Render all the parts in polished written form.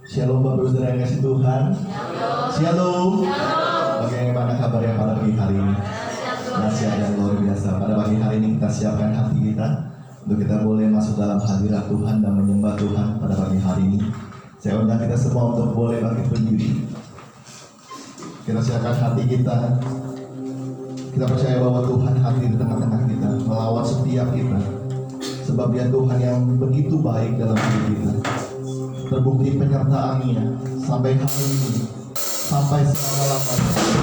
Shalom Bapak Saudara yang kasih Tuhan. Shalom. Bagaimana kabarnya pada pagi hari ini? Dahsyat dan luar biasa. Pada pagi hari ini kita siapkan hati kita untuk kita boleh masuk dalam hadirat Tuhan dan menyembah Tuhan pada pagi hari ini. Saya undang kita semua untuk boleh bangkit berdiri. Kita siapkan hati kita. Kita percaya bahwa Tuhan hadir di tengah-tengah kita, melawat setiap kita. Sebab Dia Tuhan yang begitu baik dalam hidup kita. Terbukti penyertaan-Nya sampai hari ini, sampai selama-lamanya.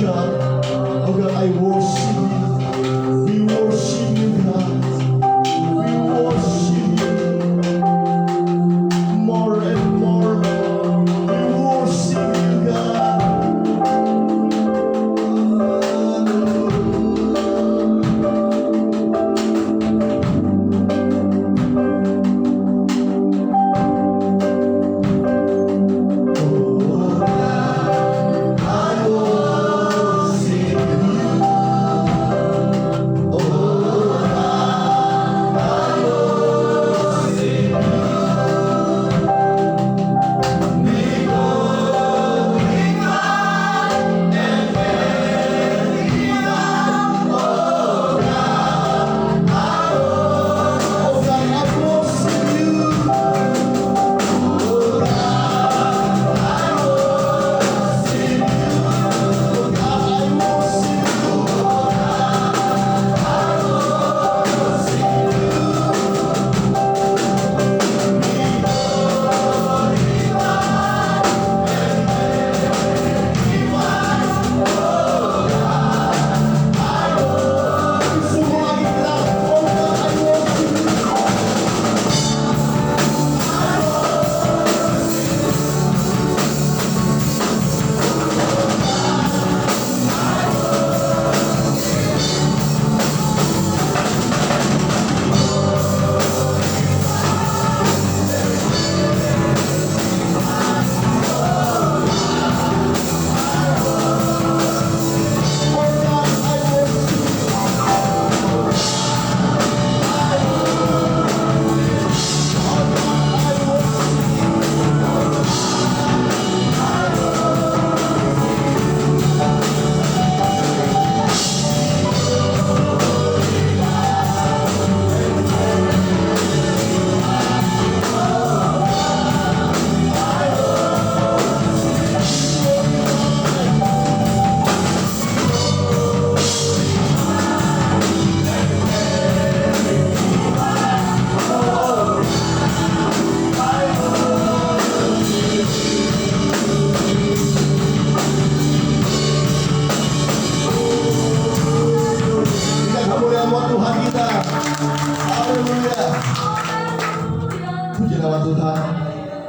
God. Oh God, I worship you. We worship you, God. We worship you more and more. We worship you, God.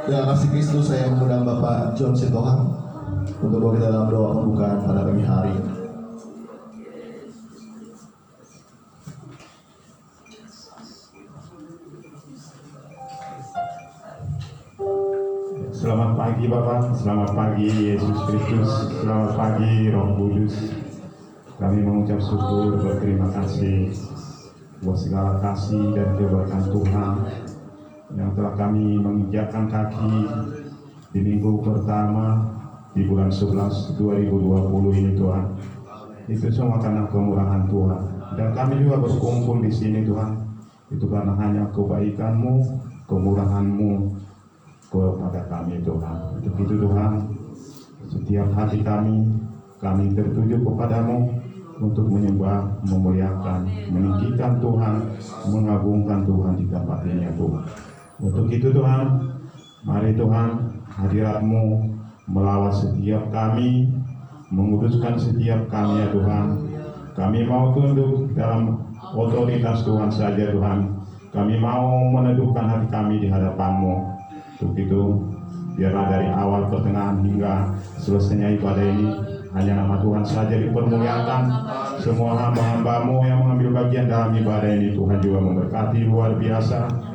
Dengan kasih Kristus, saya mengundang Bapak John Sitohang untuk bawa kita dalam doa pembukaan pada pagi hari. Selamat pagi Bapak, selamat pagi Yesus Kristus, selamat pagi Roh Kudus. Kami mengucap syukur, berterima kasih buat segala kasih dan kebaikan Tuhan yang telah kami menginjakkan kaki di minggu pertama di bulan 11 2020 ini Tuhan. Itu semua karena kemurahan Tuhan. Dan kami juga berkumpul di sini Tuhan. Itu karena hanya kebaikan-Mu, kemurahan-Mu kepada kami Tuhan. Untuk itu Tuhan, setiap hati kami tertuju kepadamu untuk menyembah, memuliakan, meninggikan Tuhan, mengagungkan Tuhan di tempat ini ya Tuhan. Untuk itu Tuhan, mari Tuhan hadirat-Mu melawat setiap kami, menguduskan setiap kami ya Tuhan. Kami mau tunduk dalam otoritas Tuhan saja Tuhan. Kami mau meneduhkan hati kami di hadapan-Mu. Untuk itu, biarlah dari awal, pertengahan hingga selesainya ibadah ini hanya nama Tuhan saja dipermuliakan. Semua hamba-hamba-Mu yang mengambil bagian dalam ibadah ini Tuhan juga memberkati luar biasa.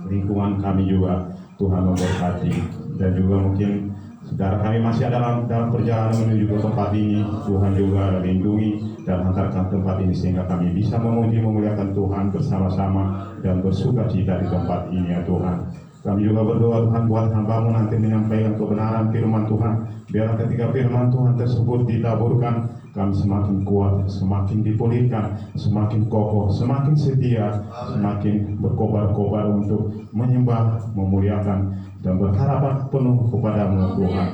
Lingkungan kami juga Tuhan memberkati. Dan juga mungkin saudara kami masih dalam perjalanan menuju ke tempat ini, Tuhan juga lindungi dan hantarkan tempat ini sehingga kami bisa memuji memuliakan Tuhan bersama-sama dan bersuka cita di tempat ini ya Tuhan. Kami juga berdoa Tuhan buat hamba-Mu nanti menyampaikan kebenaran firman Tuhan. Biar ketika firman Tuhan tersebut ditaburkan, kami semakin kuat, semakin dipulihkan, semakin kokoh, semakin setia, semakin berkobar-kobar untuk menyembah, memuliakan, dan berharapan penuh kepada-Mu Tuhan.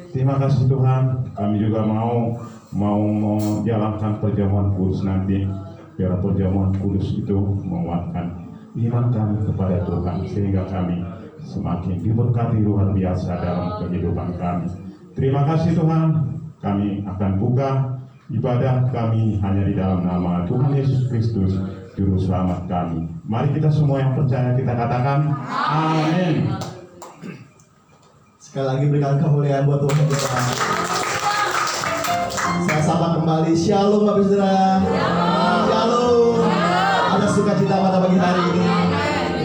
Terima kasih Tuhan. Kami juga mau menjalankan perjamuan kudus nanti. Biar perjamuan kudus itu menguatkan iman kami kepada Tuhan sehingga kami semakin diberkati luar biasa dalam kehidupan kami. Terima kasih Tuhan. kami akan buka ibadah kami hanya di dalam nama Tuhan Yesus Kristus, Juru Selamat kami. Mari kita semua yang percaya kita katakan amin. Sekali lagi berikan kemuliaan buat Tuhan kita. Saya sapa kembali, Shalom Bapak Saudara. Shalom. Ada sukacita pada pagi hari ini.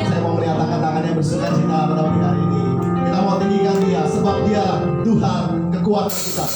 Saya mau melihat tangan-tangannya bersukacita pada pagi hari ini. Kita mau tinggikan Dia, sebab Dia Tuhan kekuatan kita.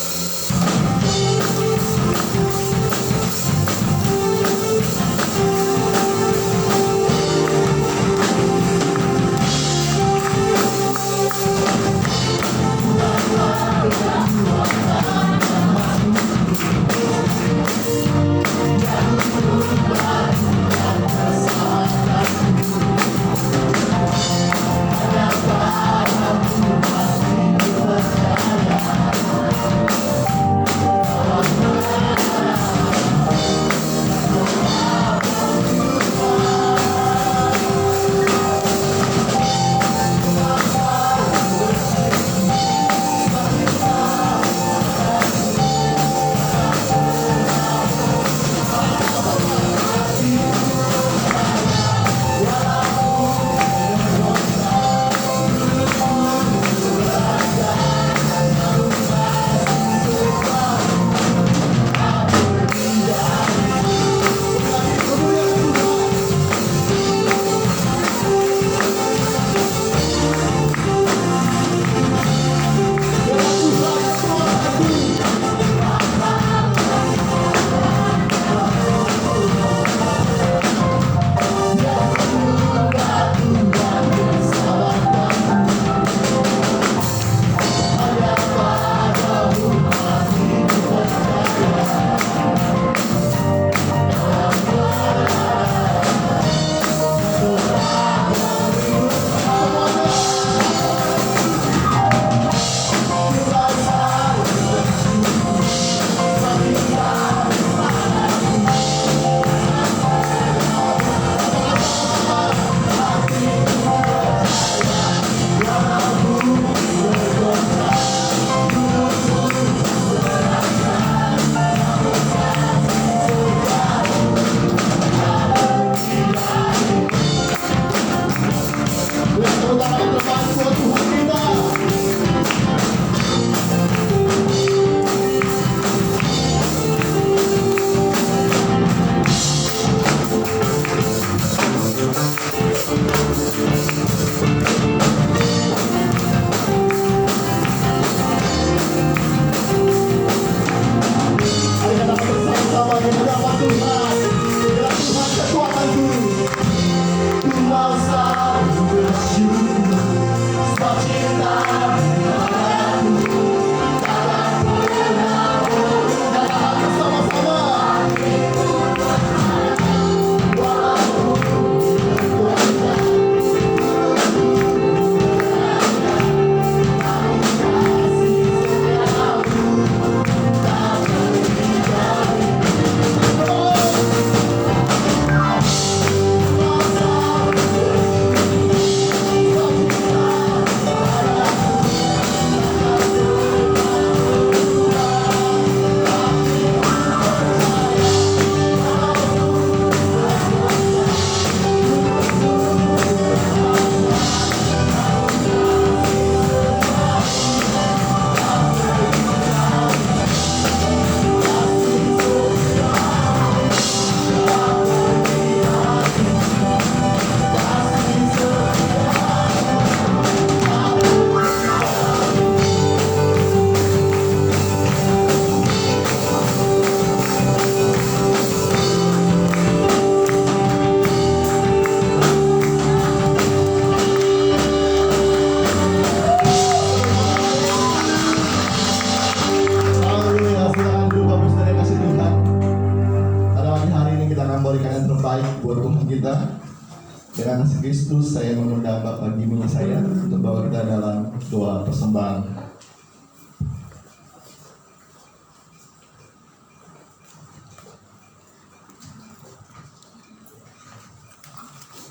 Dengan kasih Kristus, saya mengundang Bapak Jimmy saya untuk bawa kita dalam doa persembahan.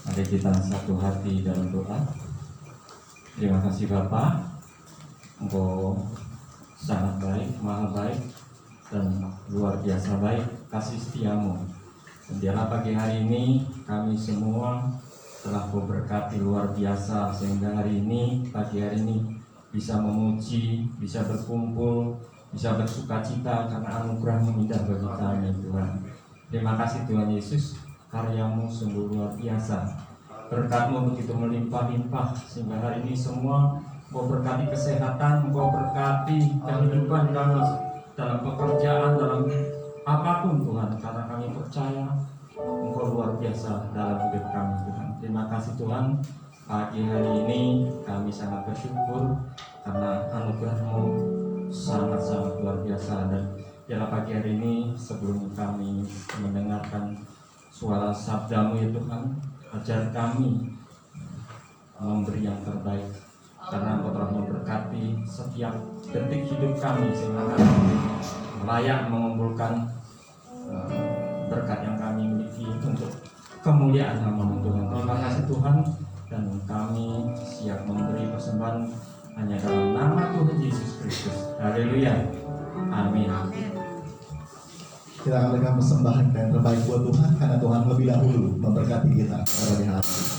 Mari kita satu hati dalam doa. Terima kasih Bapak, Engkau sangat baik, maha baik. dan luar biasa baik kasih setiamu. Dan biarlah pagi hari ini kami semua telah Kau berkati luar biasa, sehingga hari ini, pagi hari ini bisa memuji, bisa berkumpul, bisa bersuka cita karena anugerah-Mu indah bagi kami, Tuhan. Terima kasih Tuhan Yesus, karya-Mu sungguh luar biasa. Berkat-Mu begitu melimpah-limpah, sehingga hari ini semua Kau berkati kesehatan, Kau berkati kehidupan kami dalam pekerjaan, dalam apapun Tuhan, karena kami percaya Engkau luar biasa dalam hidup kami, Tuhan. Terima kasih Tuhan, pagi hari ini kami sangat bersyukur karena anugerah-Mu sangat-sangat luar biasa. Dan biarlah pagi hari ini sebelum kami mendengarkan suara sabda-Mu ya Tuhan, ajar kami memberi yang terbaik, karena Engkau telah memberkati setiap detik hidup kami sehingga kami layak mengumpulkan berkat yang kami miliki untuk kemuliaan nama-Mu Tuhan. Terima kasih Tuhan, dan kami siap memberi persembahan hanya dalam nama Tuhan Yesus Kristus. Haleluya. Amin. Kita akan berikan persembahan yang terbaik buat Tuhan, karena Tuhan lebih dahulu memberkati kita pada hari ini.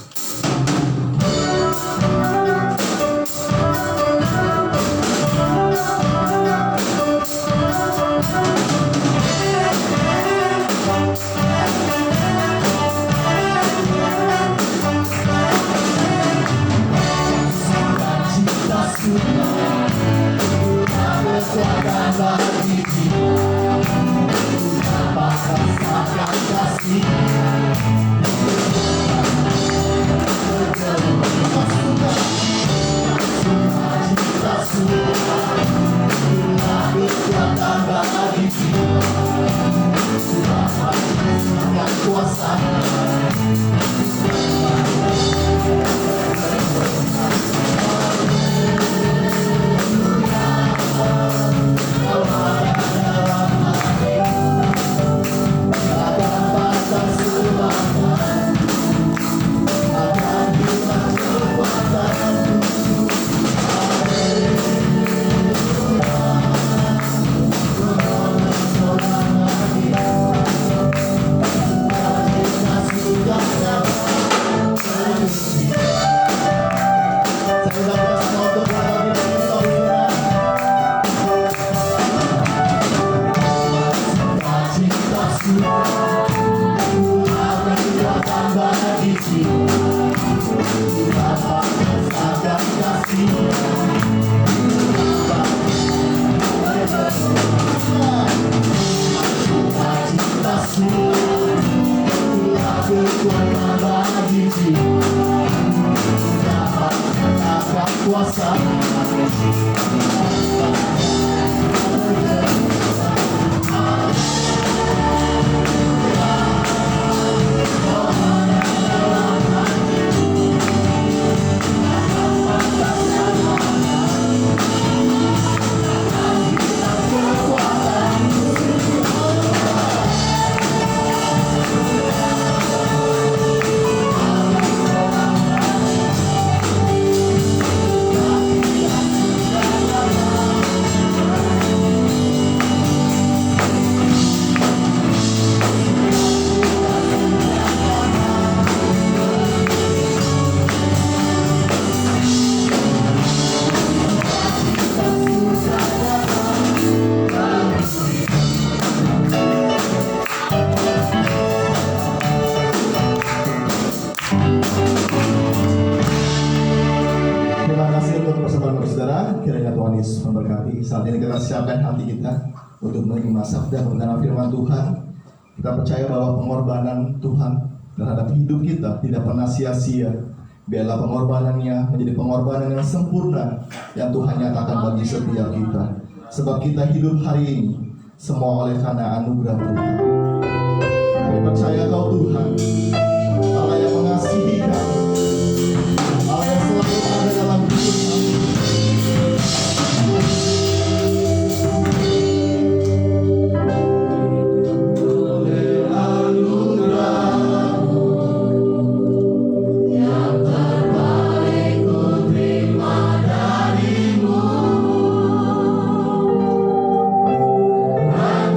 Kiranya Tuhan Yesus memberkati. Saat ini kita siapkan hati kita untuk menerima sabda kebenaran firman Tuhan. Kita percaya bahwa pengorbanan Tuhan terhadap hidup kita tidak pernah sia-sia. Biarlah pengorbanannya menjadi pengorbanan yang sempurna yang Tuhan nyatakan bagi setiap kita. Sebab kita hidup hari ini semua oleh karena anugerah Tuhan. Kami percaya Kau Tuhan, Allah yang mengasihi kami, Allah yang selalu ada dalam hidup kami. Terima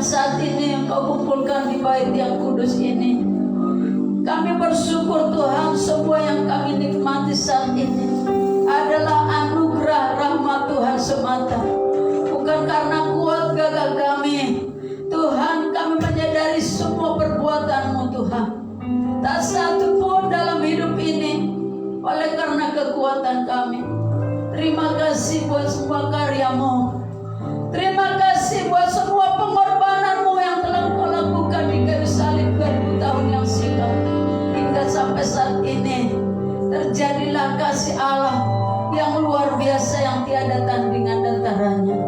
yang saat ini Engkau kumpulkan di bait yang kudus ini. Kami bersyukur Tuhan, semua yang kami nikmati saat ini adalah anugerah rahmat Tuhan semata. Bukan karena kuat gagah kami Tuhan, kami menyadari semua perbuatan-Mu Tuhan. Tak satu pun dalam hidup ini oleh karena kekuatan kami. Terima kasih buat semua karya-Mu. Terima kasih buat semua pengorbanan-Mu yang telah Kau lakukan di kayu salib 2000 tahun yang silam. Hingga sampai saat ini terjadilah kasih Allah yang luar biasa yang tiada tandingan dan taranya.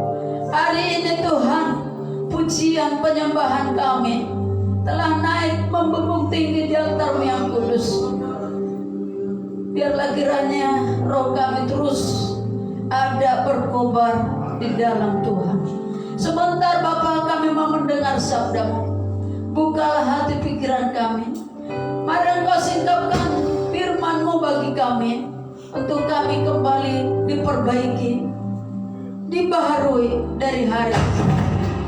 Hari ini Tuhan, pujian penyembahan kami telah naik membubung tinggi di altar-Mu yang kudus. Biarlah kiranya roh kami terus ada berkobar di dalam Tuhan. Sebentar Bapa, kami mau mendengar sabda-Mu. Bukalah hati pikiran kami. Mari Engkau singkapkan firman-Mu bagi kami, untuk kami kembali diperbaiki, dibaharui dari hari.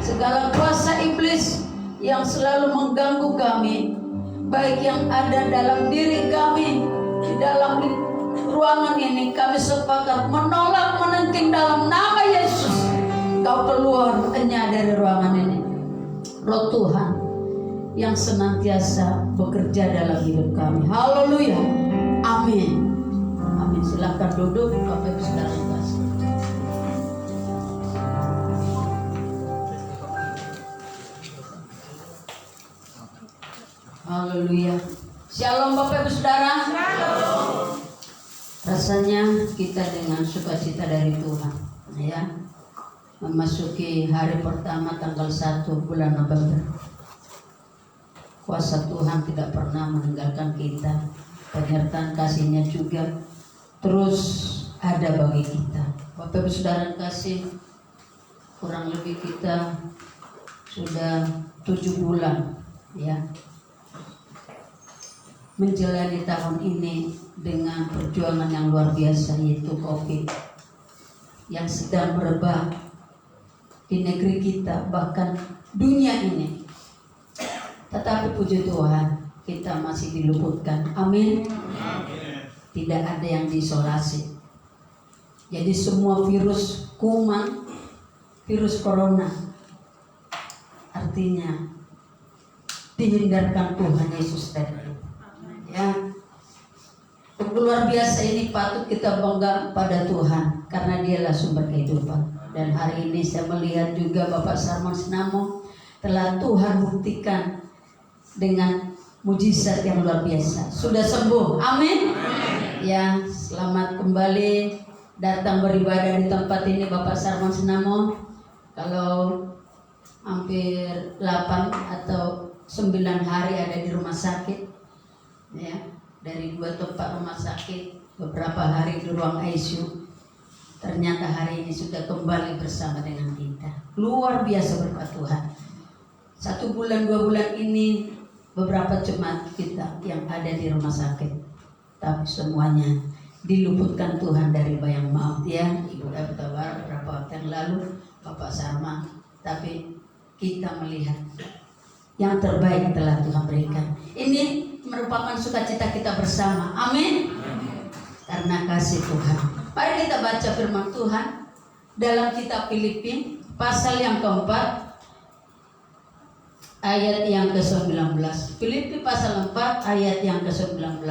Segala kuasa iblis yang selalu mengganggu kami, baik yang ada dalam diri kami, di dalam ruangan ini, kami sepakat menolak, menenting dalam nama Yesus. Kau keluar hanya dari ruangan ini. Roh Tuhan yang senantiasa bekerja dalam hidup kami. Haleluya. Amin. Amin. Silakan duduk Bapak Ibu Saudara yang kasih. Haleluya. Shalom Bapak Ibu Saudara. Rasanya kita dengan sukacita dari Tuhan, ya, memasuki hari pertama tanggal 1 bulan November. Kuasa Tuhan tidak pernah meninggalkan kita. Penyertaan kasih-Nya juga terus ada bagi kita. Bapak Ibu Saudara kasih, kurang lebih kita sudah 7 bulan, ya, menjalani tahun ini dengan perjuangan yang luar biasa, yaitu COVID yang sedang merebak di negeri kita, bahkan dunia ini. Tetapi puji Tuhan, kita masih diluputkan. Amin. Tidak ada yang diisolasi. Jadi semua virus kuman, virus corona, artinya dihindarkan Tuhan Yesus tadi. Ya, luar biasa ini patut kita bangga pada Tuhan, karena Dialah sumber kehidupan. Dan hari ini saya melihat juga Bapak Sarman Sinamo telah Tuhan buktikan dengan mujizat yang luar biasa. Sudah sembuh, amin. Ya, selamat kembali datang beribadah di tempat ini Bapak Sarman Sinamo. Kalau hampir 8 atau 9 hari ada di rumah sakit, ya, dari 2 tempat rumah sakit, beberapa hari di ruang ICU. Ternyata hari ini sudah kembali bersama dengan kita. Luar biasa berkat Tuhan. 1 bulan 2 bulan ini beberapa jemaat kita yang ada di rumah sakit, tapi semuanya diluputkan Tuhan dari bayang maut, ya. Ibu David Tabar beberapa waktu yang lalu, Bapak Sarma, tapi kita melihat yang terbaik telah Tuhan berikan. Ini merupakan sukacita kita bersama. Amin. Karena kasih Tuhan. Mari kita baca firman Tuhan dalam kitab Filipi pasal yang keempat ayat yang ke-19. Filipi pasal 4 ayat yang ke-19.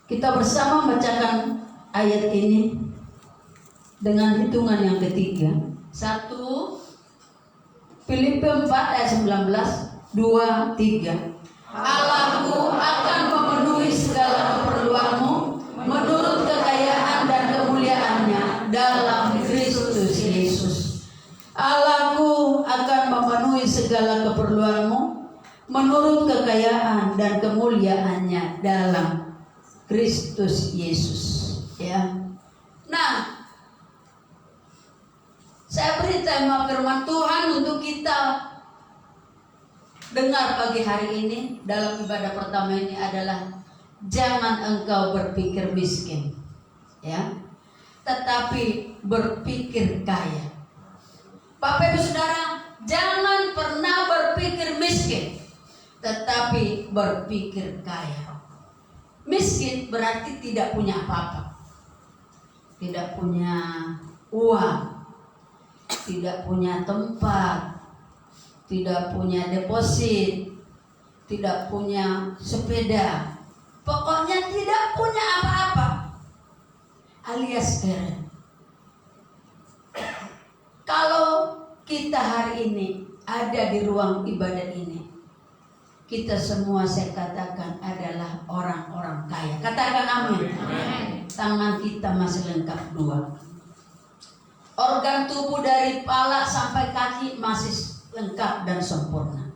Kita bersama membacakan ayat ini dengan hitungan yang ketiga. 1, Filipi 4 ayat 19, 2, 3. Allahku akan memenuhi segala keperluanmu menurut kekayaan dan kemuliaannya dalam Kristus Yesus. Allahku akan memenuhi segala keperluanmu menurut kekayaan dan kemuliaannya dalam Kristus Yesus. Ya. Nah, saya beri tema firman Tuhan untuk kita dengar pagi hari ini dalam ibadah pertama ini adalah jangan engkau berpikir miskin. Ya. tetapi berpikir kaya. Bapak Ibu Saudara, jangan pernah berpikir miskin, tetapi berpikir kaya. Miskin berarti tidak punya apa-apa, tidak punya uang, tidak punya tempat, tidak punya deposit, tidak punya sepeda, pokoknya tidak punya apa-apa, alias keren. Kalau kita hari ini ada di ruang ibadat ini, kita semua saya katakan adalah orang-orang kaya. Katakan amin. Tangan kita masih lengkap 2. Organ tubuh dari kepala sampai kaki masih lengkap dan sempurna.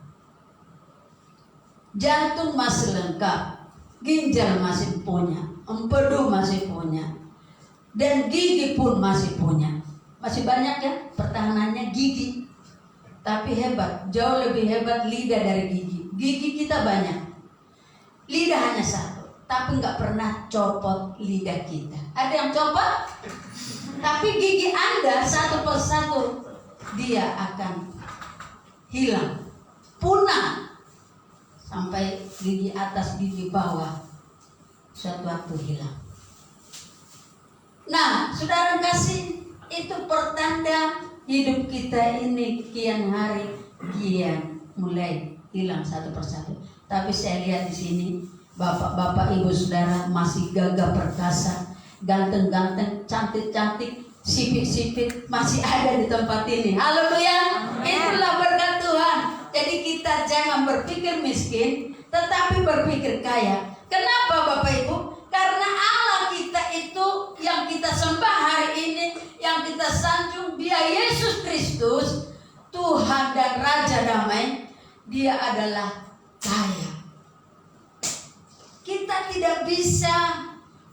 Jantung masih lengkap, ginjal masih punya, empedu masih punya, dan gigi pun masih punya. Masih banyak ya pertahanannya gigi. Tapi hebat, jauh lebih hebat lidah dari gigi. Gigi kita banyak, lidah hanya 1. Tapi nggak pernah copot lidah kita. Ada yang copot? Tapi gigi Anda satu persatu dia akan hilang, punah, sampai gigi atas gigi bawah suatu waktu hilang. Nah, saudara kasih, itu pertanda hidup kita ini kian hari kian mulai hilang satu persatu. Tapi saya lihat di sini bapak-bapak, ibu saudara masih gagah perkasa, ganteng-ganteng, cantik-cantik, sipit-sipit masih ada di tempat ini. Haleluya. Itulah berkat Tuhan. Jadi kita jangan berpikir miskin, tetapi berpikir kaya. Kenapa Bapak Ibu? Karena Allah kita itu yang kita sembah hari ini, yang kita sanjung, Dia Yesus Kristus, Tuhan dan Raja damai. Dia adalah kaya. Kita tidak bisa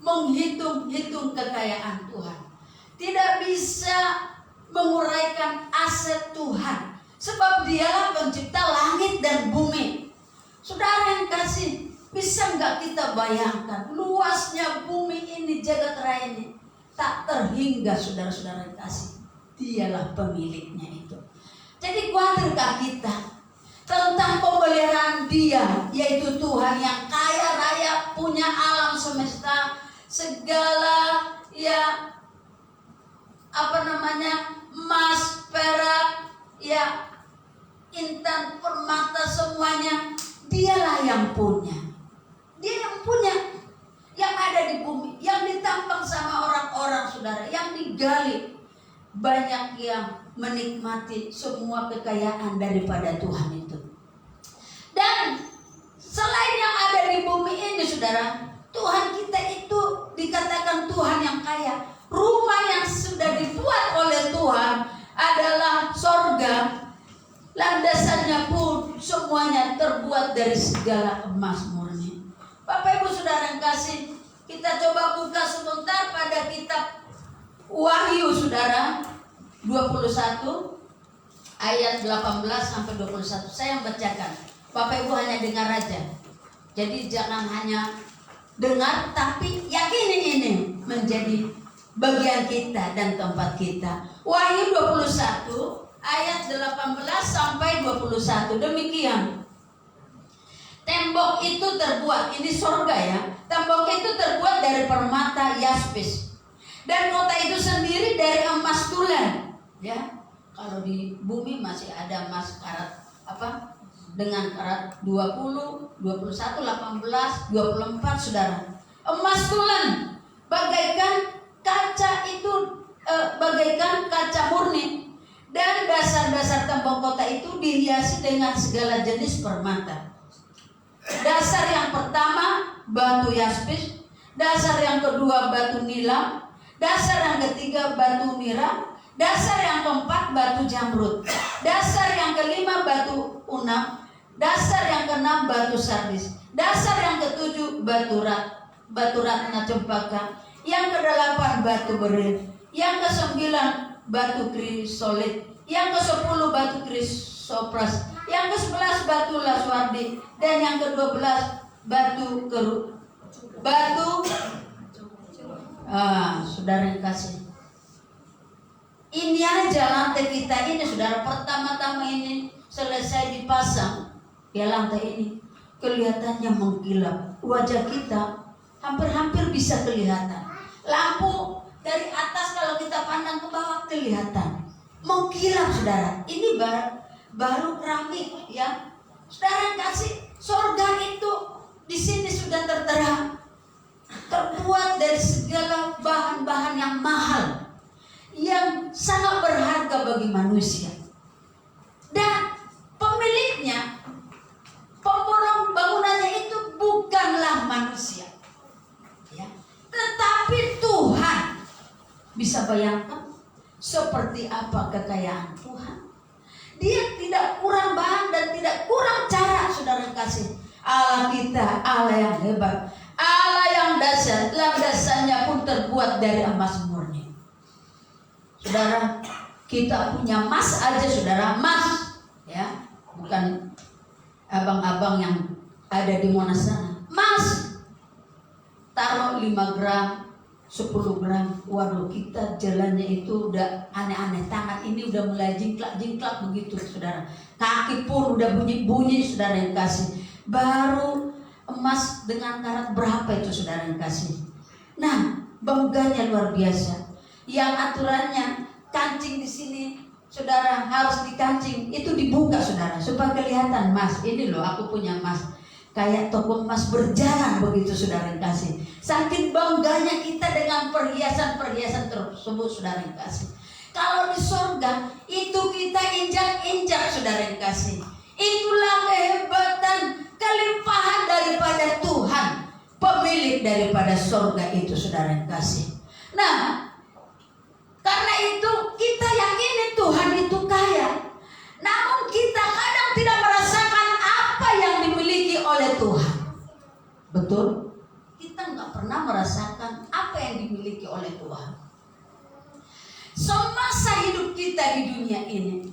menghitung-hitung kekayaan Tuhan, tidak bisa menguraikan aset Tuhan, sebab Dialah pencipta langit dan bumi. Saudara yang kasih, bisa nggak kita bayangkan luasnya bumi ini, jagat raya ini tak terhingga, saudara-saudara yang kasih. Dialah pemiliknya itu. Jadi khawatirkah kita tentang pemeliharaan Dia, yaitu Tuhan yang kaya raya, punya alam semesta, segala ya emas, perak, ya intan, permata, semuanya Dialah yang punya. Dia yang punya, yang ada di bumi, yang ditampang sama orang-orang saudara, yang digali. Banyak yang menikmati semua kekayaan daripada Tuhan itu. Dan selain yang ada di bumi ini saudara, Tuhan kita itu dikatakan Tuhan yang kaya. Rumah yang sudah dibuat oleh Tuhan adalah sorga. Landasannya pun semuanya terbuat dari segala emas murni. Bapak Ibu saudara yang kasih, kita coba buka sebentar pada kitab Wahyu saudara 21 ayat 18 sampai 21. Saya yang bacakan. Bapak Ibu hanya dengar aja. Jadi jangan hanya dengar, tapi yakini ini menjadi bagian kita dan tempat kita. Wahyu 21 ayat 18 sampai 21. Demikian. Tembok itu terbuat, ini surga ya. Tembok itu terbuat dari permata yaspis. Dan kota itu sendiri dari emas tulen. Ya. Kalau di bumi masih ada emas karat dengan karat 20, 21, 18, 24 saudara. Emas tulen bagaikan kaca itu bagaikan kaca murni, dan dasar-dasar tembok kota itu dihiasi dengan segala jenis permata. Dasar yang pertama batu yaspis, dasar yang kedua batu nilam, dasar yang ketiga batu mira, dasar yang keempat batu jamrud, dasar yang kelima batu unam, dasar yang keenam batu sardis, dasar yang ketujuh batu ratna cempaka, yang kedelapan batu beril, yang kesembilan batu krisolit, yang ke-10 batu krisopras, yang ke-11 batu laswardi, dan yang ke-12 batu Saudara yang kasih, ini aja lantai kita ini, saudara, pertama-tama ini selesai dipasang ya lantai ini, kelihatannya mengkilap. Wajah kita hampir-hampir bisa kelihatan. Lampu dari atas kalau kita pandang ke bawah kelihatan mengkilap, saudara. Ini baru keramik ya. Saudara yang kasih, sorga itu di sini sudah tertera, terbuat dari segala bahan-bahan yang mahal, yang sangat berharga bagi manusia. Dan pemiliknya, pemborong bangunannya itu bukanlah manusia, ya, tetapi Tuhan. Bisa bayangkan seperti apa kekayaan Tuhan. Dia tidak kurang bahan dan tidak kurang cara, saudara yang kasih. Allah kita, Allah yang hebat, Allah yang dahsyat, landasannya pun terbuat dari emas murni. Saudara, kita punya emas aja, saudara, emas, ya, bukan abang-abang yang ada di Monas sana. Emas, taruh 5 gram, 10 gram, waduh, kita jalannya itu udah aneh-aneh. Tangan ini udah mulai jingklak-jingklak begitu, saudara. Kaki pun udah bunyi-bunyi, saudara yang kasih. Baru emas dengan karat berapa itu, saudara yang kasih. Nah, bangganya luar biasa. Yang aturannya kancing di sini, saudara, harus dikancing, itu dibuka, saudara, supaya kelihatan emas. Ini loh, aku punya emas. Kayak toko emas berjalan begitu, saudara yang kasih. Saking bangganya kita dengan perhiasan-perhiasan tersebut, saudara yang kasih. Kalau di surga itu kita injak-injak, saudara yang kasih. Itulah kehebatan, kelimpahan daripada Tuhan, pemilik daripada surga itu, saudara yang kasih. Nah, karena itu kita yakini Tuhan itu kaya. Namun kita kadang tidak merasakan apa yang dimiliki oleh Tuhan. Betul? Kita nggak pernah merasakan apa yang dimiliki oleh Tuhan. Semasa hidup kita di dunia ini,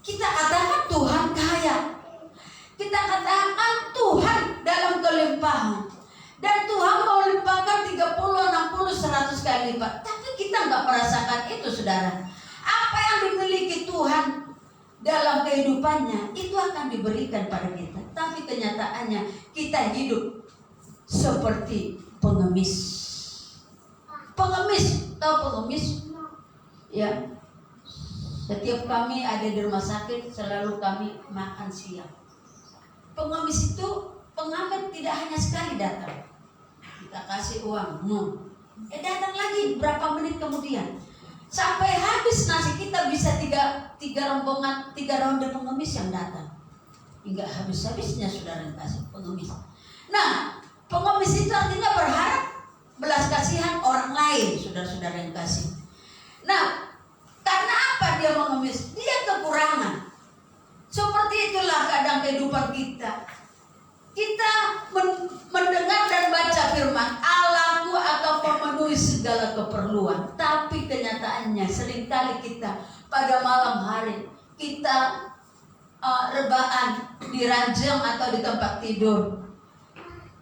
kita katakan Tuhan kaya. Kita katakan Tuhan dalam kelimpahan. Dan Tuhan mau limpahkan 30, 60, 100 kali lipat. Tapi kita nggak merasakan itu, saudara. Apa yang dimiliki Tuhan dalam kehidupannya itu akan diberikan pada kita. Tapi kenyataannya kita hidup seperti pengemis. Pengemis, tahu pengemis? Ya. Setiap kami ada di rumah sakit selalu kami makan siang. Pengemis itu pengamen tidak hanya sekali datang. Kita kasih uang, datang lagi berapa menit kemudian. Sampai habis nasi kita bisa tiga rombongan, 3 ronde pengemis yang datang. Hingga habis-habisnya, saudara yang kasih pengemis. Nah, pengemis itu artinya berharap belas kasihan orang lain, saudara-saudara yang kasih. Nah, karena apa dia mengemis? Dia kekurangan. Seperti itulah kadang kehidupan kita. Kita mendengar dan baca firman Allahku akan memenuhi segala keperluan. Tapi kenyataannya seringkali kita pada malam hari kita rebahan di ranjang atau di tempat tidur.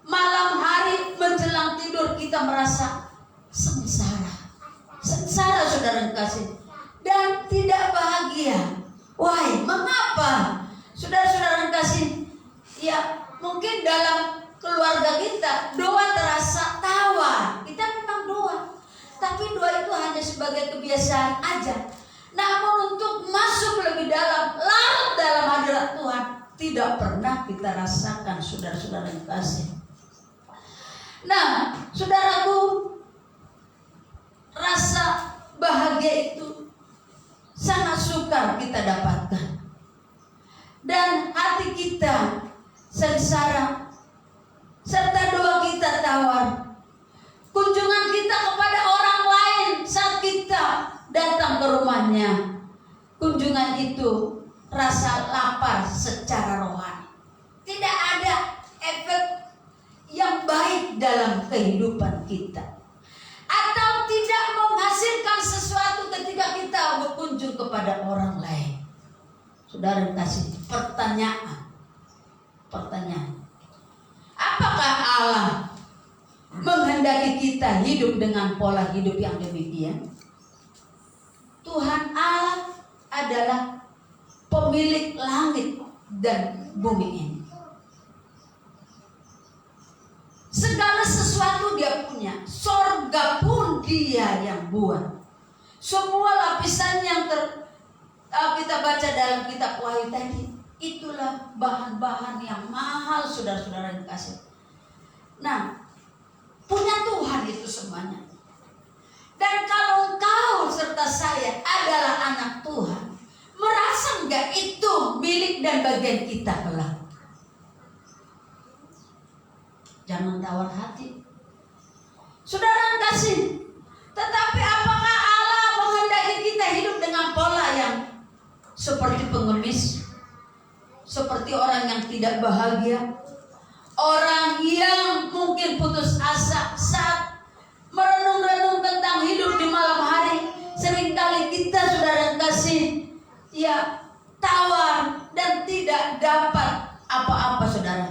Malam hari menjelang tidur kita merasa sengsara. Sengsara, saudara yang kasih. Dan tidak bahagia. Why? Mengapa? Saudara-saudara yang kasih, ya mungkin dalam keluarga kita doa terasa tawar. Kita memang doa, tapi doa itu hanya sebagai kebiasaan aja. Namun untuk masuk lebih dalam, larut dalam hadirat Tuhan, tidak pernah kita rasakan, saudara-saudara yang kasih. Nah, saudaraku, rasa bahagia itu sangat sukar kita dapatkan. Dan hati kita sengsara, serta doa kita tawar. Kunjungan kita kepada orang lain saat kita datang ke rumahnya, kunjungan itu rasa lapar secara rohani. Tidak ada efek yang baik dalam kehidupan kita, atau tidak menghasilkan sesuatu ketika kita berkunjung kepada orang lain. Saudara kasih pertanyaan. Apakah Allah menghendaki kita hidup dengan pola hidup yang demikian? Tuhan Allah adalah pemilik langit dan bumi ini. Segala sesuatu dia punya. Sorga pun dia yang buat. Semua lapisan yang kita baca dalam kitab Wahyu tadi, itulah bahan-bahan yang mahal, saudara-saudara yang kasih. Nah, punya Tuhan itu semuanya. Dan kalau engkau serta saya adalah anak Tuhan, merasa enggak itu milik dan bagian kita kelak? Jangan tawar hati, saudara kasih. Tetapi apakah Allah menghendaki kita hidup dengan pola yang seperti pengemis, seperti orang yang tidak bahagia, orang yang mungkin putus asa saat merenung-renung tentang hidup di malam hari? Seringkali kita, saudara kasih, ya tawar dan tidak dapat apa-apa, saudara.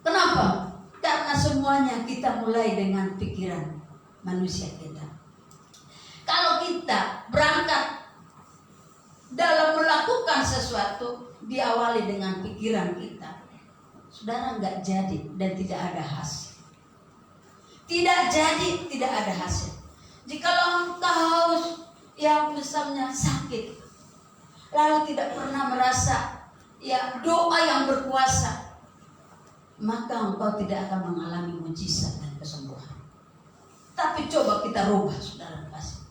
Kenapa? Karena semuanya kita mulai dengan pikiran manusia kita. Kalau kita berangkat dalam melakukan sesuatu diawali dengan pikiran kita, saudara, nggak jadi dan tidak ada hasil. Tidak jadi, tidak ada hasil. Jikalau engkau yang misalnya sakit, lalu tidak pernah merasa ya doa yang berkuasa, maka engkau tidak akan mengalami mujizat dan kesembuhan. Tapi coba kita rubah, saudara kasih.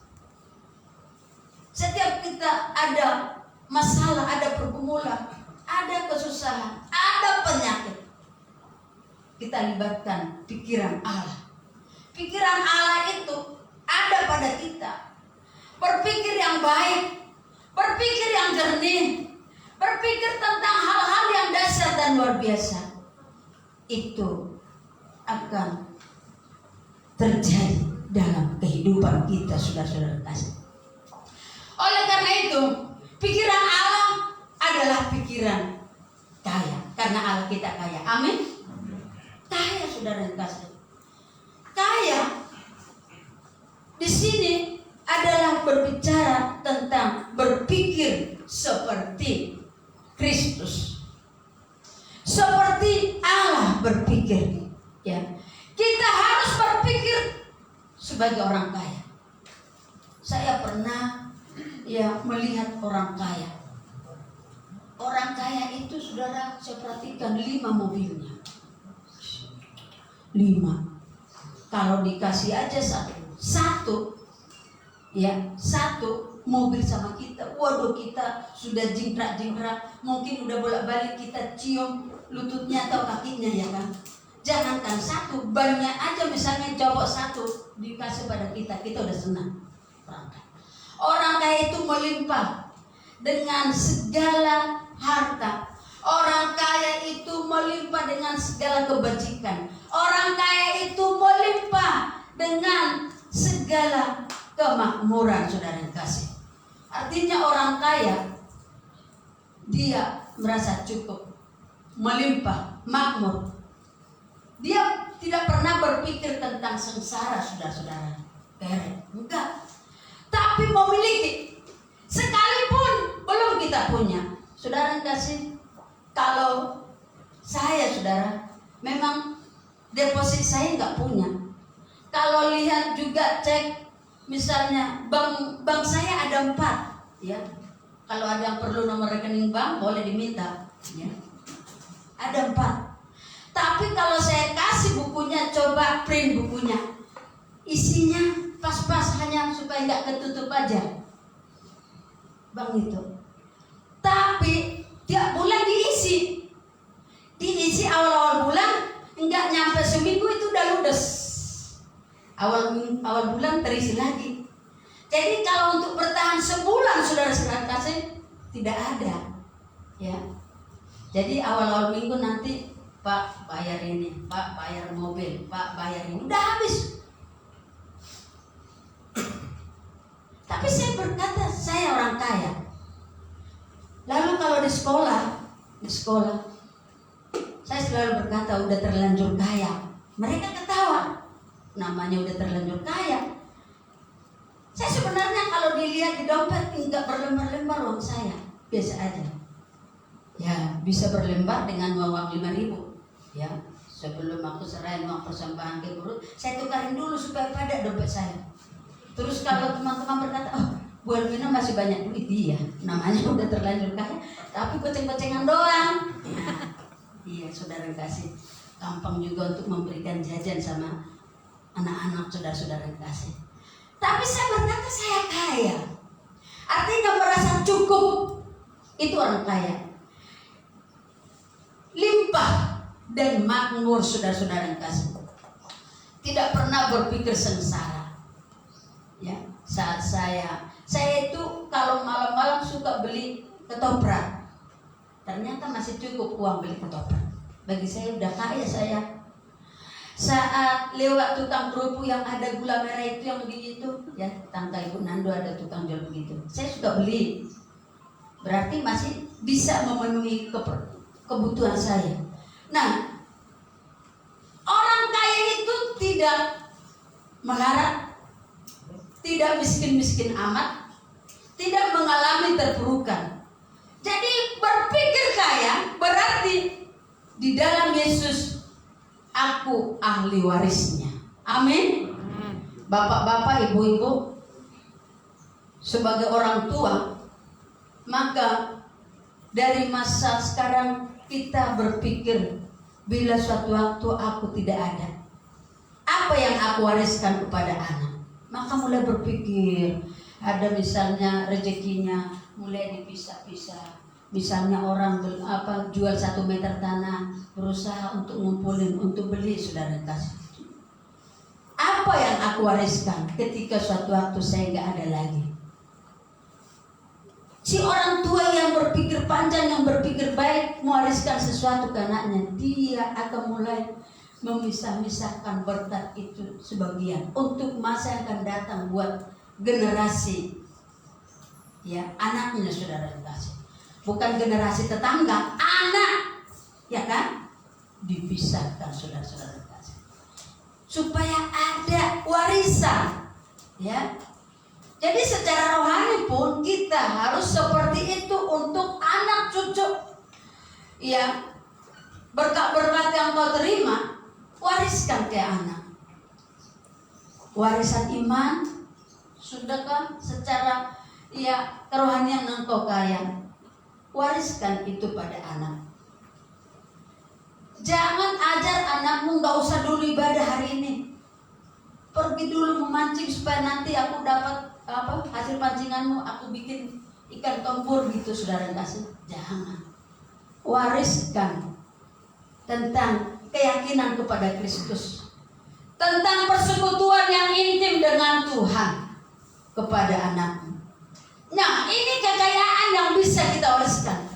Setiap kita ada masalah, ada pergumulan, ada kesusahan, ada penyakit, kita libatkan pikiran Allah. Pikiran Allah itu ada pada kita. Berpikir yang baik, berpikir yang jernih, berpikir tentang hal-hal yang dasar dan luar biasa, itu akan terjadi dalam kehidupan kita, saudara-saudara kasih. Oleh karena itu, pikiran Allah adalah pikiran kaya, karena Allah kita kaya. Amin. Kaya, saudara kasih. Kaya di sini adalah berbicara tentang berpikir seperti Kristus, seperti Allah berpikir. Ya, kita harus berpikir sebagai orang kaya. Saya pernah melihat orang kaya. Orang kaya itu, saudara, saya perhatikan 5 mobilnya. 5. Kalau dikasih aja satu mobil sama kita, waduh, kita sudah jingkrak-jingkrak, mungkin udah bolak-balik kita cium lututnya atau kakinya, ya kan? Jangankan satu, banyak aja, misalnya cowok satu dikasih pada kita udah senang. Orang kaya itu melimpah dengan segala harta. Orang kaya itu melimpah dengan segala kebajikan. Orang kaya itu melimpah dengan segala kemakmuran, saudara yang kasih. Artinya orang kaya, dia merasa cukup, melimpah, makmur. Dia tidak pernah berpikir tentang sengsara, saudara-saudara. Enggak. Tapi memiliki, sekalipun belum kita punya. Saudara yang kasih, kalau saya, saudara, memang deposit saya nggak punya. Kalau lihat juga cek, misalnya bank saya ada 4, ya. Kalau ada yang perlu nomor rekening bank boleh diminta, ya. Ada 4. Tapi kalau saya kasih bukunya, coba print bukunya, isinya pas-pas, hanya supaya nggak ketutup aja, bang itu. Tapi tiap bulan diisi awal-awal bulan, nggak nyampe seminggu itu udah ludes. Awal bulan terisi lagi. Jadi kalau untuk bertahan sebulan, saudara-saudara kasih, tidak ada, ya. Jadi awal-awal minggu nanti, Pak bayar ini, Pak bayar mobil, Pak bayar ini, udah habis. Tapi saya berkata, saya orang kaya. Lalu kalau di sekolah, saya selalu berkata, berkata udah terlanjur kaya. Mereka ketawa. Namanya udah terlanjur kaya. Saya sebenarnya kalau dilihat di dompet enggak berlembar-lembar uang saya. Biasa aja. Ya, bisa berlembar dengan uang 5.000. Ya, sebelum aku serahin uang persembahan ke guru, saya tukarin dulu supaya padat dompet saya. Terus kalau teman-teman berkata, oh, Bu Elvina masih banyak duit, iya, namanya udah terlanjur kaya, tapi goceng-gocengan doang. Iya, saudara kasih, gampang juga untuk memberikan jajan sama anak-anak saudara-saudara kasih. Tapi saya berkata saya kaya, artinya merasa cukup, itu orang kaya. Limpah dan makmur saudara-saudara kasih. Tidak pernah berpikir sengsara. Ya, saat saya itu kalau malam-malam suka beli ketoprak. Ternyata masih cukup uang beli ketoprak. Bagi saya udah kaya saya. Saat lewat tukang kerupuk yang ada gula merah itu yang begitu, ya, tangga Ibu Nando ada tukang jual begitu. Saya suka beli. Berarti masih bisa memenuhi kebutuhan saya. Nah, orang kaya itu tidak melarat, tidak miskin-miskin amat, tidak mengalami terpurukan. Jadi berpikir kaya berarti di dalam Yesus aku ahli warisnya. Amin. Bapak-bapak, ibu-ibu, sebagai orang tua, maka dari masa sekarang kita berpikir, bila suatu waktu aku tidak ada, apa yang aku wariskan kepada anak? Maka mulai berpikir, ada misalnya rezekinya mulai dipisah-pisah. Misalnya orang jual 1 meter tanah, berusaha untuk ngumpulin, untuk beli, saudara kasih. Apa yang aku wariskan ketika suatu waktu saya nggak ada lagi? Si orang tua yang berpikir panjang, yang berpikir baik, mewariskan sesuatu ke anaknya, dia akan mulai memisah-misahkan berkat itu sebagian untuk masa yang akan datang buat generasi, ya, anaknya, saudara kasih. Bukan generasi tetangga, anak, ya kan? Dipisahkan, saudara-saudara kasih, supaya ada warisan, ya. Jadi secara rohani pun kita harus seperti itu untuk anak cucu. Ya, berkat-berkat yang kau terima, wariskan ke anak. Warisan iman, sudah kan secara ya kerohanian engkau kaya, wariskan itu pada anak. Jangan ajar anakmu nggak usah dulu ibadah hari ini. Pergi dulu memancing supaya nanti aku dapat hasil pancinganmu, aku bikin ikan tempur gitu, saudara kasih. Jangan. Wariskan tentang keyakinan kepada Kristus, tentang persekutuan yang intim dengan Tuhan kepada anakmu. Nah, ini kekayaan yang bisa kita wariskan.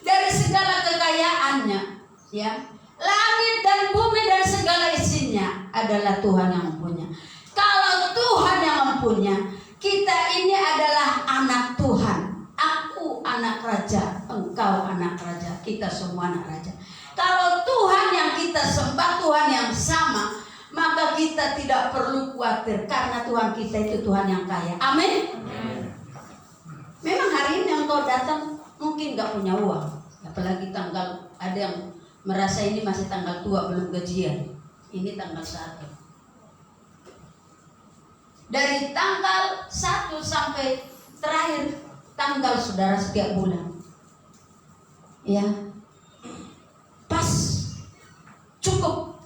Dari segala kekayaannya, ya, langit dan bumi dan segala isinya adalah Tuhan yang mempunyai. Kalau Tuhan yang mempunyai, kita ini adalah anak Tuhan. Aku anak raja, engkau anak raja, kita semua anak raja. Kalau Tuhan yang kita sembah, Tuhan yang sama, maka kita tidak perlu khawatir, karena Tuhan kita itu Tuhan yang kaya. Amin. Memang hari ini engkau datang mungkin gak punya uang, apalagi tanggal, ada yang merasa ini masih tanggal tua, belum gajian. Ini tanggal 1. Dari tanggal 1 sampai terakhir tanggal saudara setiap bulan, ya, pas, cukup,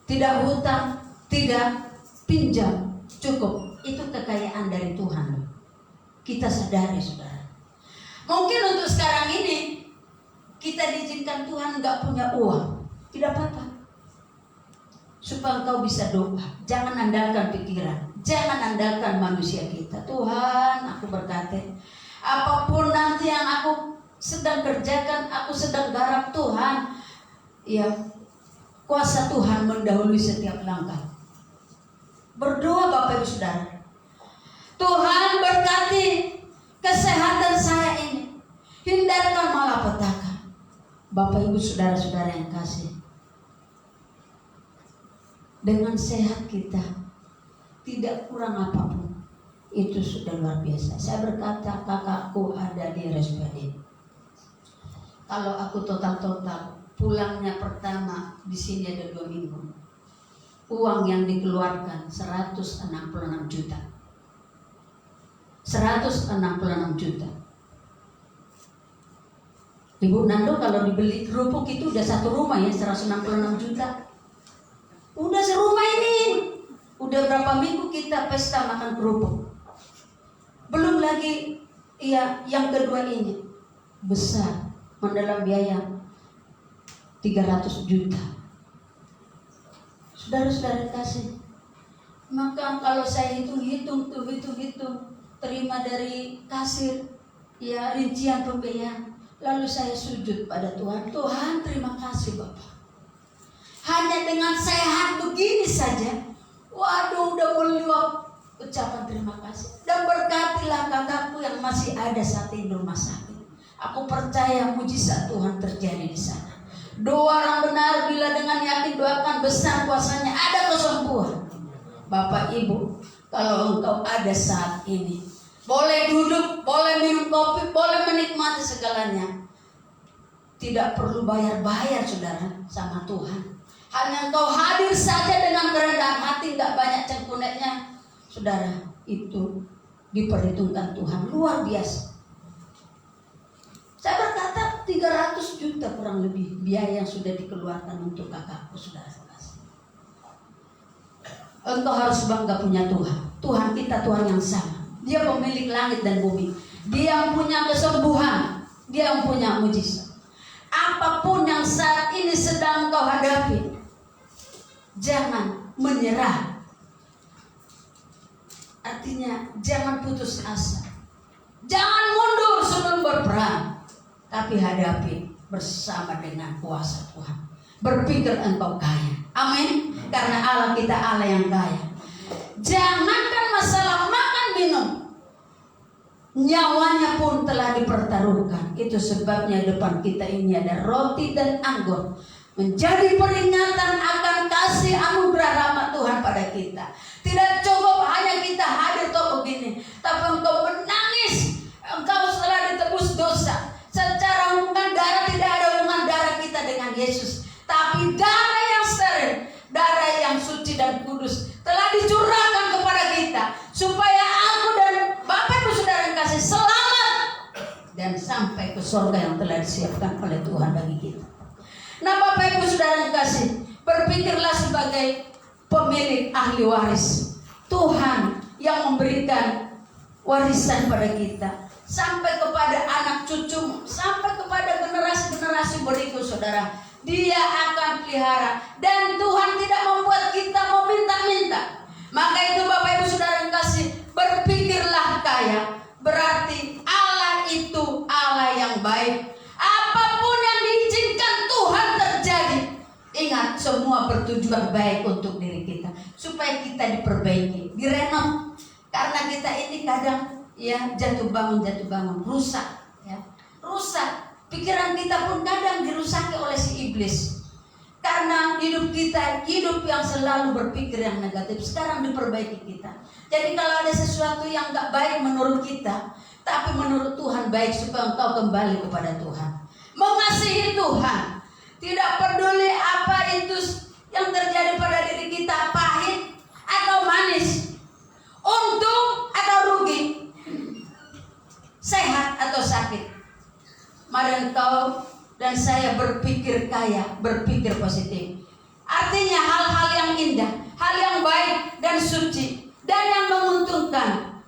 tidak hutang, tidak pinjam, cukup. Itu kekayaan dari Tuhan. Kita sadari, saudara. Mungkin untuk sekarang ini kita diizinkan Tuhan nggak punya uang, tidak apa-apa. Supaya engkau bisa doa, jangan andalkan pikiran, jangan andalkan manusia kita. Tuhan, aku berkata, apapun nanti yang aku sedang kerjakan, aku sedang garap, Tuhan, ya, kuasa Tuhan mendahului setiap langkah. Berdoa Bapak Ibu Saudara, Tuhan berkati kesehatan saya ini, hindarkan malapetaka. Bapak Ibu saudara-saudara yang kasih, dengan sehat kita tidak kurang apapun, itu sudah luar biasa. Saya berkata, kakakku ada di RSPAD. Kalau aku total pulangnya pertama di sini ada 2 minggu, uang yang dikeluarkan 166 juta. 166 juta. Ibu Nando kalau dibeli kerupuk itu udah satu rumah ya, 166 juta. Udah serumah ini. Udah berapa minggu kita pesta makan kerupuk. Belum lagi ya yang kedua ini besar, mendalam biaya 300 juta. Saudara-saudara kasih. Maka kalau saya hitung-hitung, terima dari kasir ya rincian pembayaran. Lalu saya sujud pada Tuhan. Tuhan, terima kasih Bapak. Hanya dengan sehat begini saja, waduh, udah meluap ucapan terima kasih. Dan berkatilah kakakku yang masih ada saat ini di rumah sakit. Aku percaya mujizat Tuhan terjadi di sana. Doa orang benar bila dengan yakin doakan, besar kuasanya, ada kesembuhan. Bapak Ibu, kalau engkau ada saat ini, boleh duduk, boleh minum kopi, boleh menikmati segalanya. Tidak perlu bayar-bayar saudara sama Tuhan. Hanya engkau hadir saja dengan kerendahan hati, tidak banyak cengkunetnya. Saudara, itu diperhitungkan Tuhan luar biasa. Saya berkata 300 juta kurang lebih biaya yang sudah dikeluarkan untuk kakakku, saudara. Engkau harus bangga punya Tuhan. Tuhan kita Tuhan yang sama. Dia pemilik langit dan bumi. Dia yang punya kesembuhan. Dia yang punya mujizat. Apapun yang saat ini sedang kau hadapi, jangan menyerah. Artinya jangan putus asa. Jangan mundur sebelum berperang. Tapi hadapi bersama dengan kuasa Tuhan. Berpikir engkau kaya. Amin. Karena Allah kita Allah yang kaya. Jangankan masalah makan minum, nyawanya pun telah dipertaruhkan. Itu sebabnya depan kita ini ada roti dan anggur, menjadi peringatan akan kasih anugerah rahmat Tuhan pada kita. Tidak cukup hanya kita hadir kau begini, tapi engkau menangis. Engkau telah ditebus dosa. Secara hubungan darah tidak ada hubungan darah kita dengan Yesus, tapi darah yang steril, darah yang suci dan kudus telah dicurahkan kepada kita, supaya aku dan Bapak Ibu saudara yang kasih selamat dan sampai ke surga yang telah disiapkan oleh Tuhan bagi kita. Nah Bapak Ibu saudara yang kasih, berpikirlah sebagai pemilik ahli waris. Tuhan yang memberikan warisan pada kita sampai kepada anak cucu, sampai kepada generasi-generasi berikut saudara. Dia akan pelihara dan Tuhan tidak membuat kita meminta-minta. Maka itu Bapak Ibu saudara yang kasih, berpikirlah kaya. Berarti Allah itu Allah yang baik. Apapun yang diizinkan Tuhan terjadi, ingat semua bertujuan baik untuk diri kita, supaya kita diperbaiki, direnov. Karena kita ini kadang ya jatuh bangun rusak ya. Rusak. Pikiran kita pun kadang dirusaki oleh si iblis. Karena hidup kita hidup yang selalu berpikir yang negatif. Sekarang diperbaiki kita. Jadi kalau ada sesuatu yang gak baik menurut kita, tapi menurut Tuhan baik, supaya engkau kembali kepada Tuhan, mengasihi Tuhan. Tidak peduli apa itu yang terjadi pada diri kita, pahit atau manis, untung atau rugi, sehat atau sakit. Mari engkau dan saya berpikir kaya, berpikir positif. Artinya hal-hal yang indah, hal yang baik dan suci dan yang menguntungkan.